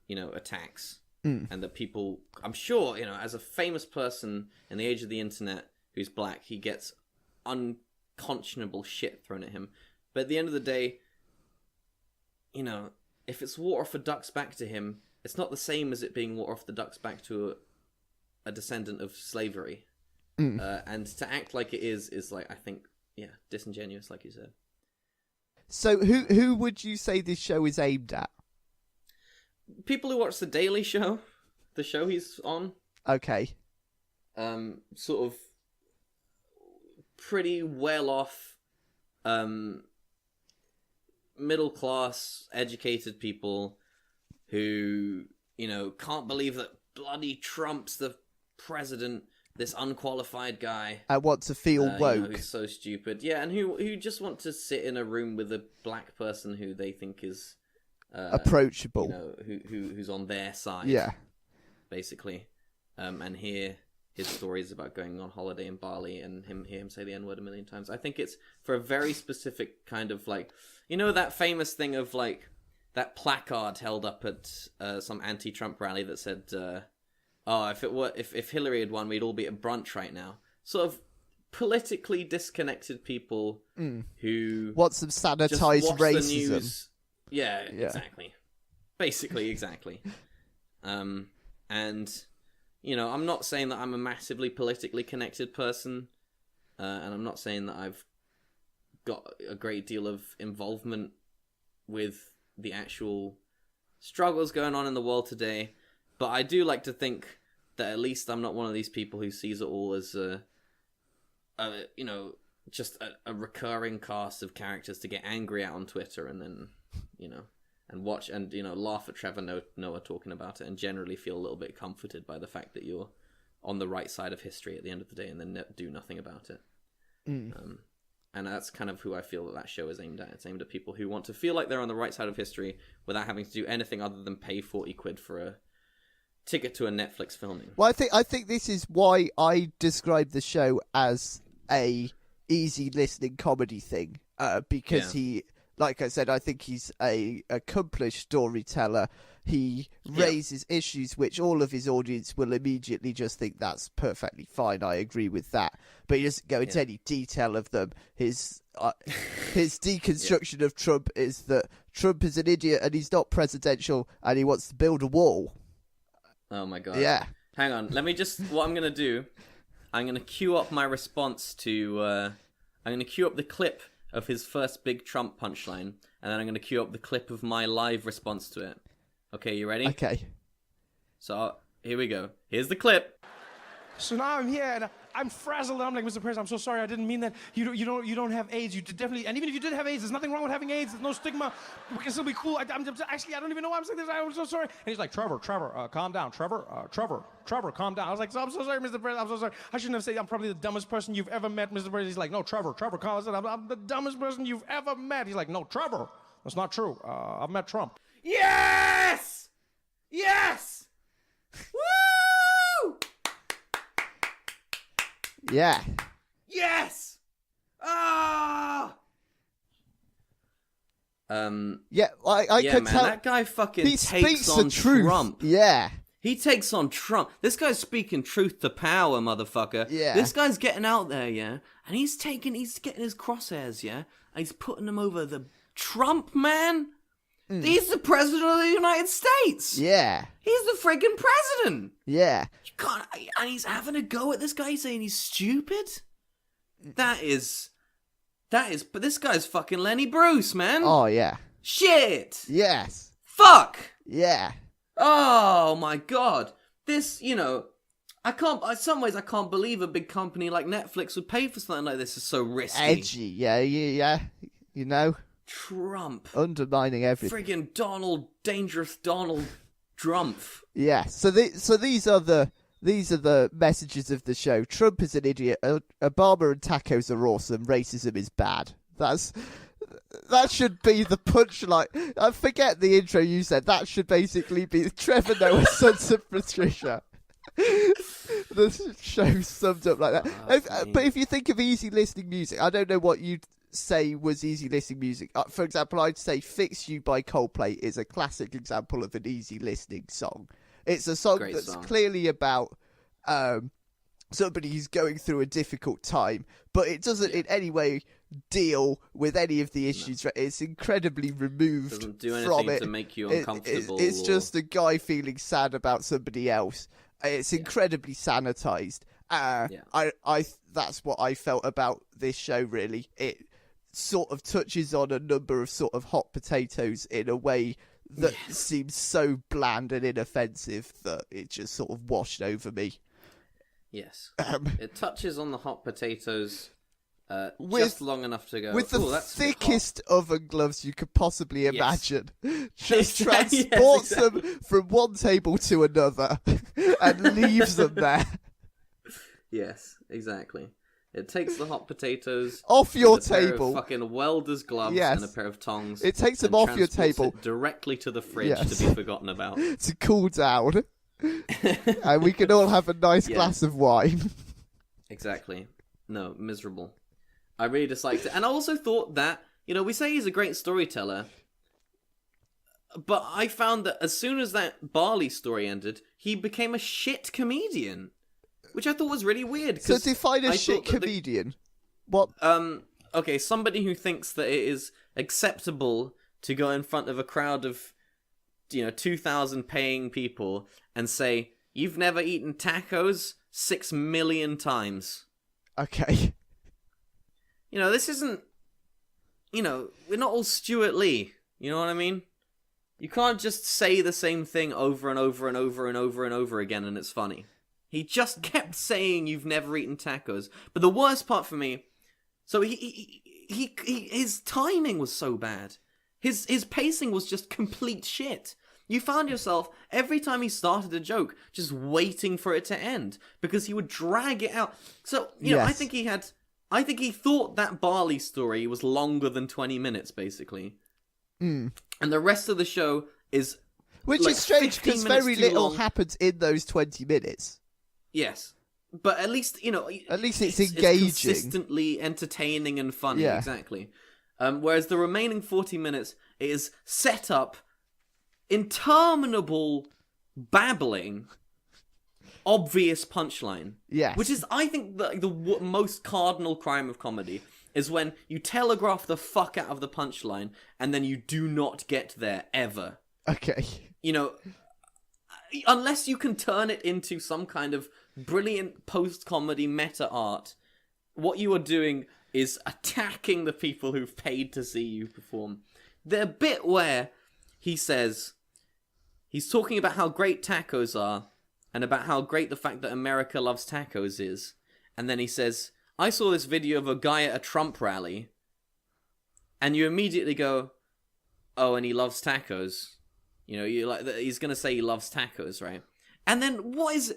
attacks. And that people... I'm sure, as a famous person in the age of the internet who's black, he gets unconscionable shit thrown at him. But at the end of the day, if it's water off a duck's back to him, it's not the same as it being water off the duck's back to a descendant of slavery. And to act like it is like, I think, disingenuous, like you said. So who would you say this show is aimed at? People who watch The Daily Show, the show he's on. Okay. Sort of pretty well-off, middle-class, educated people who, can't believe that bloody Trump's the president, this unqualified guy. I want to feel woke. Who's so stupid. Yeah, and who just want to sit in a room with a black person who they think is... approachable. Who's on their side. Yeah. Basically. And hear his stories about going on holiday in Bali and hear him say the N-word a million times. I think it's for a very specific kind of like... that famous thing of like... That placard held up at some anti-Trump rally that said, if Hillary had won, we'd all be at brunch right now. Sort of politically disconnected people who want some sanitized racism. Yeah, exactly. Basically, exactly. And I'm not saying that I'm a massively politically connected person, and I'm not saying that I've got a great deal of involvement with the actual struggles going on in the world today, but I do like to think that at least I'm not one of these people who sees it all as just a recurring cast of characters to get angry at on Twitter and then and watch and laugh at Trevor Noah talking about it and generally feel a little bit comforted by the fact that you're on the right side of history at the end of the day and then do nothing about it. And that's kind of who I feel that show is aimed at. It's aimed at people who want to feel like they're on the right side of history without having to do anything other than pay 40 quid for a ticket to a Netflix filming. Well, I think this is why I describe the show as a easy listening comedy thing, because he, like I said, I think he's a accomplished storyteller. He raises issues which all of his audience will immediately just think that's perfectly fine. I agree with that, but he doesn't go into any detail of them. His deconstruction of Trump is that Trump is an idiot and he's not presidential and he wants to build a wall. Oh my god! Yeah, hang on. Let me just. What I'm gonna do? I'm gonna queue up my response to. I'm gonna queue up the clip of his first big Trump punchline, and then I'm gonna queue up the clip of my live response to it. Okay, you ready? Okay. So, here we go. Here's the clip. So now I'm here and I'm frazzled and I'm like, Mr. President, I'm so sorry, I didn't mean that. You don't have AIDS. You definitely, and even if you did have AIDS, there's nothing wrong with having AIDS. There's no stigma. We can still be cool. Actually, I don't even know why I'm saying this. I'm so sorry. And he's like, Trevor, calm down. Trevor, calm down. I was like, I'm so sorry, Mr. President. I'm so sorry. I shouldn't have said I'm probably the dumbest person you've ever met, Mr. President. He's like, no, Trevor, calm down. I'm the dumbest person you've ever met. He's like, no, Trevor, that's not true. I've met Trump. Yes! Yes! Woo! Yeah. Yes! Ah! Yeah, I could man, tell. that guy fucking He takes speaks on the truth. Trump. Yeah. He takes on Trump. This guy's speaking truth to power, motherfucker. Yeah. This guy's getting out there, yeah? And he's getting his crosshairs, yeah? And he's putting them over the Trump, man. He's the president of the United States. Yeah. He's the friggin' president. Yeah. You can't, and he's having a go at this guy saying he's stupid. That is, but this guy's fucking Lenny Bruce, man. Oh, yeah. Shit. Yes. Fuck. Yeah. Oh my god. This, in some ways I can't believe a big company like Netflix would pay for something like this. It's so risky. Edgy. Yeah. Trump. Undermining everything. Friggin' dangerous Donald Trump. Yeah. So these are the messages of the show. Trump is an idiot. Obama and tacos are awesome. Racism is bad. That should be the punchline. I forget the intro you said. That should basically be Trevor Noah, Sons of Patricia. The show summed up like that. But if you think of easy listening music, I don't know what you'd say was easy listening music. For example, I'd say Fix You by Coldplay is a classic example of an easy listening song. It's a song that's clearly about somebody who's going through a difficult time, but it doesn't in any way deal with any of the issues. No. It's incredibly removed doesn't do anything from it to make you uncomfortable. It's just a guy feeling sad about somebody else. It's incredibly sanitized. That's what I felt about this show, really. It sort of touches on a number of sort of hot potatoes in a way that seems so bland and inoffensive that it just sort of washed over me. Yes. It touches on the hot potatoes just long enough to go. With the that's thickest oven gloves you could possibly imagine. Just Exactly, transports yes, exactly. them from one table to another and leaves them there. Yes, exactly. It takes the hot potatoes off your with a pair table. of fucking welder's gloves Yes. and a pair of tongs. It takes them and off your transports table. it directly to the fridge Yes. to be forgotten about. To cool down. And we can all have a nice glass of wine. Exactly. No, miserable. I really disliked it. And I also thought that, we say he's a great storyteller, but I found that as soon as that Barley story ended, he became a shit comedian, which I thought was really weird. So define a shit comedian. What? Okay, somebody who thinks that it is acceptable to go in front of a crowd of, 2,000 paying people and say, "You've never eaten tacos 6 million times." Okay. This isn't, we're not all Stuart Lee. You know what I mean? You can't just say the same thing over and over and over and over and over again and it's funny. He just kept saying you've never eaten tacos. But the worst part for me, so his timing was so bad. His pacing was just complete shit. You found yourself, every time he started a joke, just waiting for it to end. Because he would drag it out. So, Yes. I think he thought that Barley story was longer than 20 minutes, basically. Mm. And the rest of the show is... Which like is strange, 15 because minutes very too little long. happens in those 20 minutes. Yes. But at least, At least it's engaging. It's consistently entertaining and funny, Yeah. exactly. Whereas the remaining 40 minutes is set up, interminable babbling, obvious punchline. Yes. Which is, I think, the most cardinal crime of comedy, is when you telegraph the fuck out of the punchline, and then you do not get there, ever. Okay. Unless you can turn it into some kind of brilliant post-comedy meta-art, what you are doing is attacking the people who've paid to see you perform. The bit where he says, he's talking about how great tacos are, and about how great the fact that America loves tacos is, and then he says, "I saw this video of a guy at a Trump rally," and you immediately go, "Oh, and he loves tacos." He's gonna say he loves tacos, right? And then what is...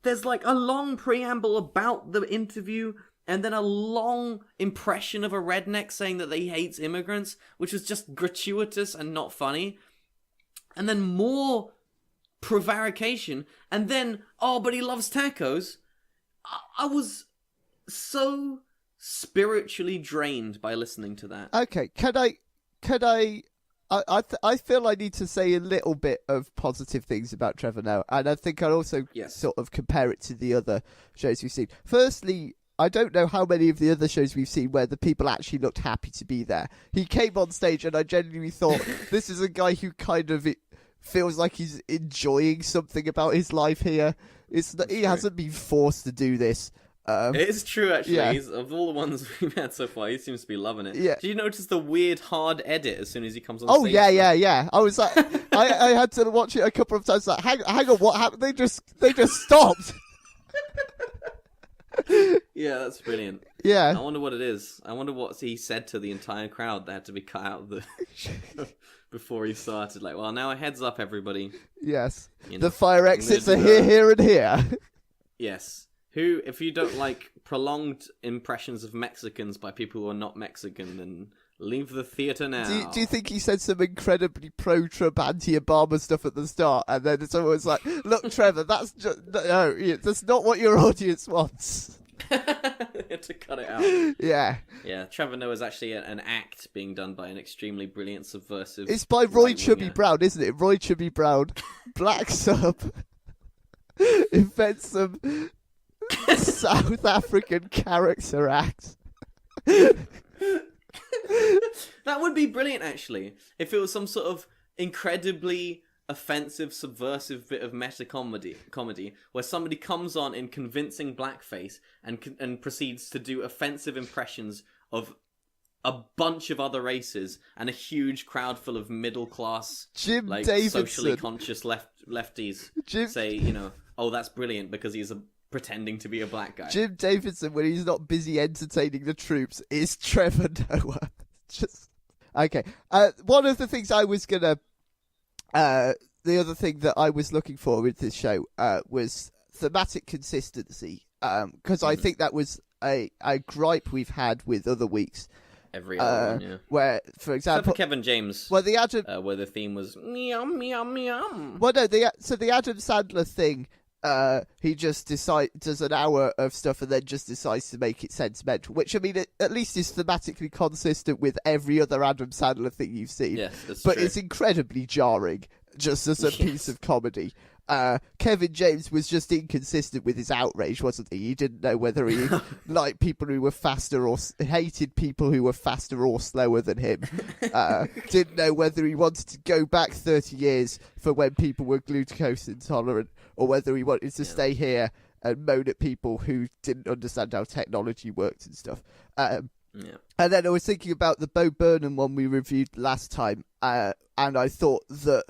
There's like a long preamble about the interview, and then a long impression of a redneck saying that he hates immigrants, which was just gratuitous and not funny. And then more prevarication, and then, "Oh, but he loves tacos." I was so spiritually drained by listening to that. Okay, I feel I need to say a little bit of positive things about Trevor Noah, and I think I'll also sort of compare it to the other shows we've seen. Firstly, I don't know how many of the other shows we've seen where the people actually looked happy to be there. He came on stage and I genuinely thought, this is a guy who kind of feels like he's enjoying something about his life here. He hasn't been forced to do this. It is true, actually. Yeah. Of all the ones we've had so far, he seems to be loving it. Yeah. Did you notice the weird hard edit as soon as he comes on Oh, stage? yeah. I was like, I had to watch it a couple of times. Like, hang on, what happened? They just stopped. Yeah, that's brilliant. Yeah. I wonder what it is. I wonder what he said to the entire crowd that had to be cut out of the before he started. Like, well, now a heads up, everybody. Yes. The fire exits are here, and here. Yes. Who, if you don't like prolonged impressions of Mexicans by people who are not Mexican, then leave the theater now. Do you think he said some incredibly pro-Trump, anti-Obama stuff at the start, and then someone was like, "Look, Trevor, that's not what your audience wants." To cut it out. Yeah. Yeah, Trevor Noah is actually an act being done by an extremely brilliant subversive. It's by Roy right-winger. Chubby Brown, isn't it? Roy Chubby Brown blacks up, invents some South African character act. That would be brilliant, actually, if it was some sort of incredibly offensive, subversive bit of meta comedy where somebody comes on in convincing blackface and proceeds to do offensive impressions of a bunch of other races and a huge crowd full of middle class, Jim like Davidson. socially conscious lefties say, "Oh, that's brilliant because he's pretending to be a black guy. Jim Davidson, when he's not busy entertaining the troops, is Trevor Noah. Just okay. One of the things I was gonna, the other thing that I was looking for with this show, was thematic consistency. Because I think that was a gripe we've had with other weeks. Every other one, yeah. Where, for example, except for Kevin James, well, the Adam, where the theme was meow meow meow. Well, no, the Adam Sandler thing. He just does an hour of stuff and then just decides to make it sentimental, which I mean, at least is thematically consistent with every other Adam Sandler thing you've seen. Yes, that's but true. It's incredibly jarring, just as a piece of comedy. Kevin James was just inconsistent with his outrage, wasn't he? He didn't know whether he liked people who were faster or hated people who were faster or slower than him. Didn't know whether he wanted to go back 30 years for when people were glucose intolerant, or whether he wanted to stay here and moan at people who didn't understand how technology worked and stuff. And then I was thinking about the Bo Burnham one we reviewed last time, and I thought that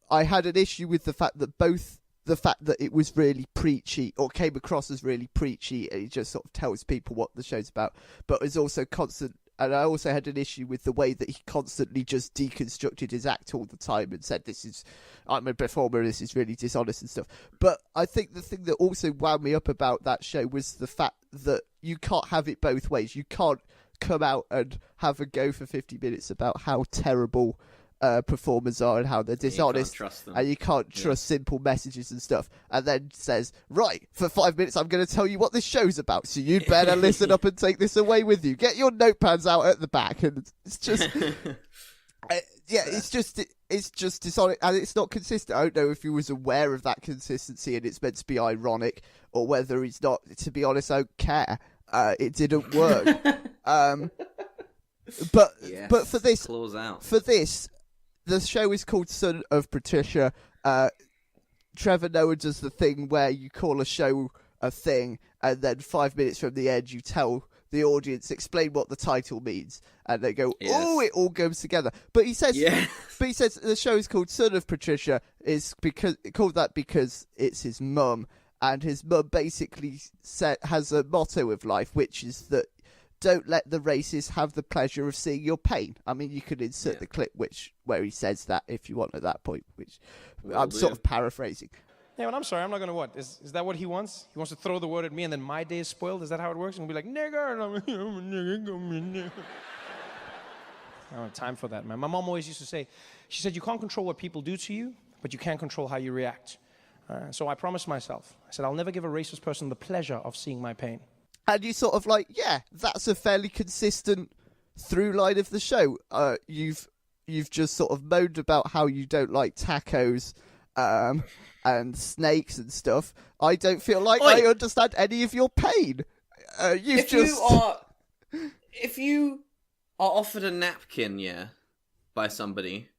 I had an issue with the fact that it was really preachy, or came across as really preachy, and it just sort of tells people what the show's about, but it's also constant. And I also had an issue with the way that he constantly just deconstructed his act all the time and said, I'm a performer, this is really dishonest and stuff. But I think the thing that also wound me up about that show was the fact that you can't have it both ways. You can't come out and have a go for 50 minutes about how terrible performers are and how they're dishonest, and you can't trust simple messages and stuff, and then says, right, for 5 minutes I'm going to tell you what this show's about, so you'd better listen up and take this away with you. Get your notepads out at the back. And it's just it's just dishonest, and it's not consistent. I don't know if he was aware of that consistency and it's meant to be ironic, or whether he's not. To be honest, I don't care. It didn't work. But for this, the show is called Son of Patricia. Trevor Noah does the thing where you call a show a thing, and then 5 minutes from the end you tell the audience, explain what the title means, and they go, "Oh, it all goes together." But he says, the show is called Son of Patricia is called that because it's his mum, and his mum basically has a motto of life, which is that don't let the racists have the pleasure of seeing your pain. I mean, you could insert the clip where he says that if you want at that point, which I'm sort of paraphrasing. Yeah, but I'm sorry, I'm not going to what? Is that what he wants? He wants to throw the word at me and then my day is spoiled? Is that how it works? And we'll be like, nigger, and I'm like, nigger. I don't have time for that, man. My mom always used to say, she said, you can't control what people do to you, but you can control how you react. So I promised myself, I said, I'll never give a racist person the pleasure of seeing my pain. And you sort of like, yeah, that's a fairly consistent through line of the show. You've just sort of moaned about how you don't like tacos and snakes and stuff. I don't feel like I understand any of your pain. If you are offered a napkin, by somebody,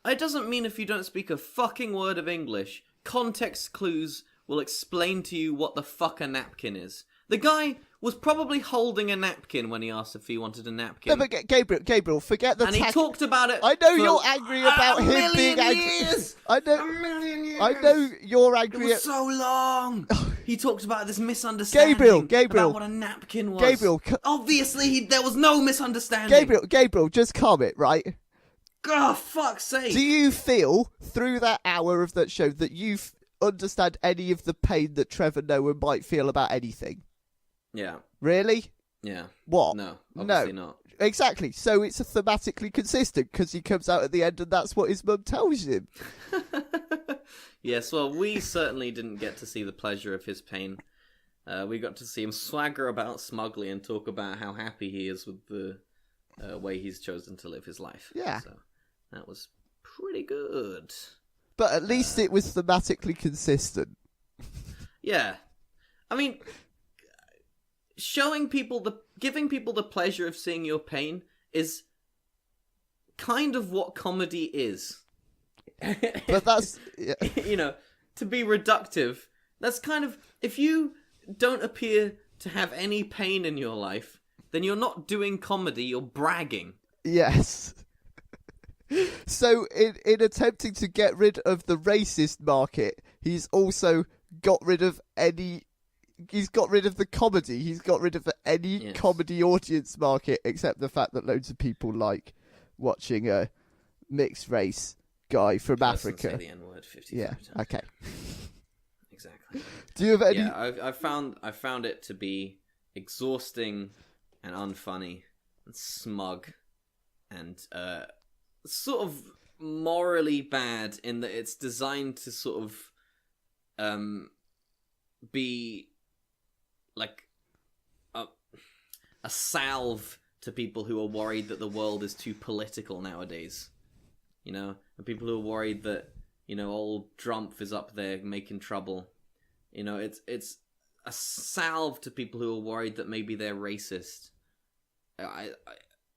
it doesn't mean if you don't speak a fucking word of English, context clues will explain to you what the fuck a napkin is. The guy was probably holding a napkin when he asked if he wanted a napkin. No, but Gabriel, forget the. And he talked about it. I know you're angry about him being angry. A million years. I know you're angry. It was so long. He talked about this misunderstanding. Gabriel, about what a napkin was. Gabriel, obviously there was no misunderstanding. Gabriel, just calm it, right? Oh, fuck's sake! Do you feel through that hour of that show that you understand any of the pain that Trevor Noah might feel about anything? Yeah. Really? Yeah. What? No, obviously not. Exactly. So it's thematically consistent because he comes out at the end and that's what his mum tells him. Yes, well, we certainly didn't get to see the pleasure of his pain. We got to see him swagger about smugly and talk about how happy he is with the way he's chosen to live his life. Yeah. So that was pretty good. But at least it was thematically consistent. Yeah. I mean, giving people the pleasure of seeing your pain is kind of what comedy is. But that's to be reductive, that's kind of, if you don't appear to have any pain in your life, then you're not doing comedy, you're bragging. Yes. So in attempting to get rid of the racist market, he's also got rid of any he's got rid of the comedy. He's got rid of any comedy audience market except the fact that loads of people like watching a mixed race guy from Africa. Say the N-word 50 yeah. times. Okay. Exactly. Do you have any? Yeah, I found it to be exhausting and unfunny and smug and sort of morally bad in that it's designed to sort of be like a salve to people who are worried that the world is too political nowadays. You know, and people who are worried that, you know, old Trump is up there making trouble. You know, it's a salve to people who are worried that maybe they're racist.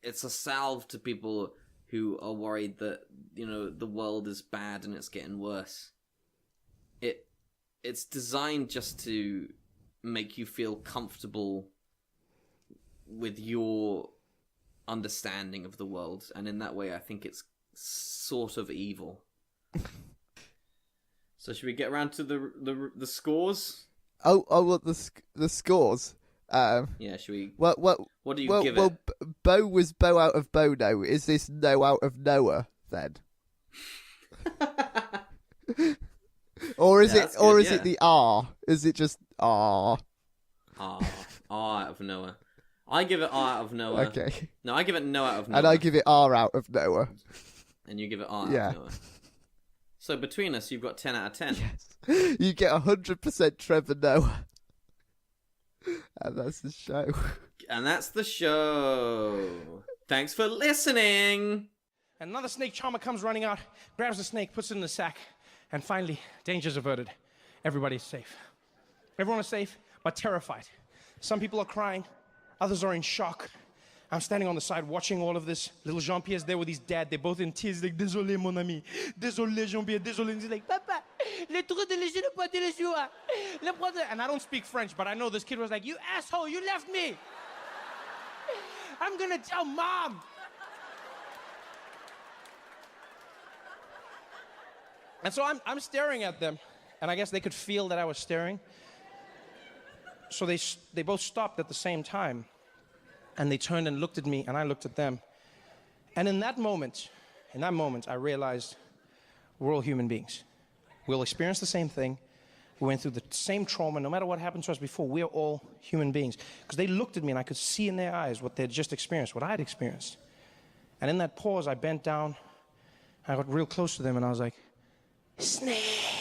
It's a salve to people who are worried that, you know, the world is bad and it's getting worse. It's designed just to make you feel comfortable with your understanding of the world, and in that way I think it's sort of evil. So should we get around to the scores? Oh, what the scores? Yeah, should we? What do you give it? Bo was Bo out of Bono. Is this No out of Noah then? Or is it? Or is it the R? Is it just R? R out of Noah. I give it R out of Noah. Okay. No, I give it No out of Noah. And I give it R out of Noah. And you give it R out of Noah. So between us, you've got 10 out of 10. Yes. You get 100% Trevor Noah. And that's the show. And that's the show. Thanks for listening. Another snake charmer comes running out, grabs the snake, puts it in the sack, and finally, danger's averted. Everybody's safe. Everyone is safe, but terrified. Some people are crying. Others are in shock. I'm standing on the side watching all of this. Little Jean-Pierre's there with his dad. They're both in tears. He's like, désolé, mon ami. Désolé, Jean-Pierre. Désolé. He's like, Papa, le trou de léger ne pas de l'échoua. And I don't speak French, but I know this kid was like, you asshole, you left me. I'm gonna tell Mom. And so I'm staring at them, and I guess they could feel that I was staring. So they both stopped at the same time. And they turned and looked at me, and I looked at them. And in that moment, I realized we're all human beings. We'll experience the same thing. We went through the same trauma. No matter what happened to us before, we're all human beings. Because they looked at me, and I could see in their eyes what they'd just experienced, what I'd experienced. And in that pause, I bent down. I got real close to them, and I was like, Snake.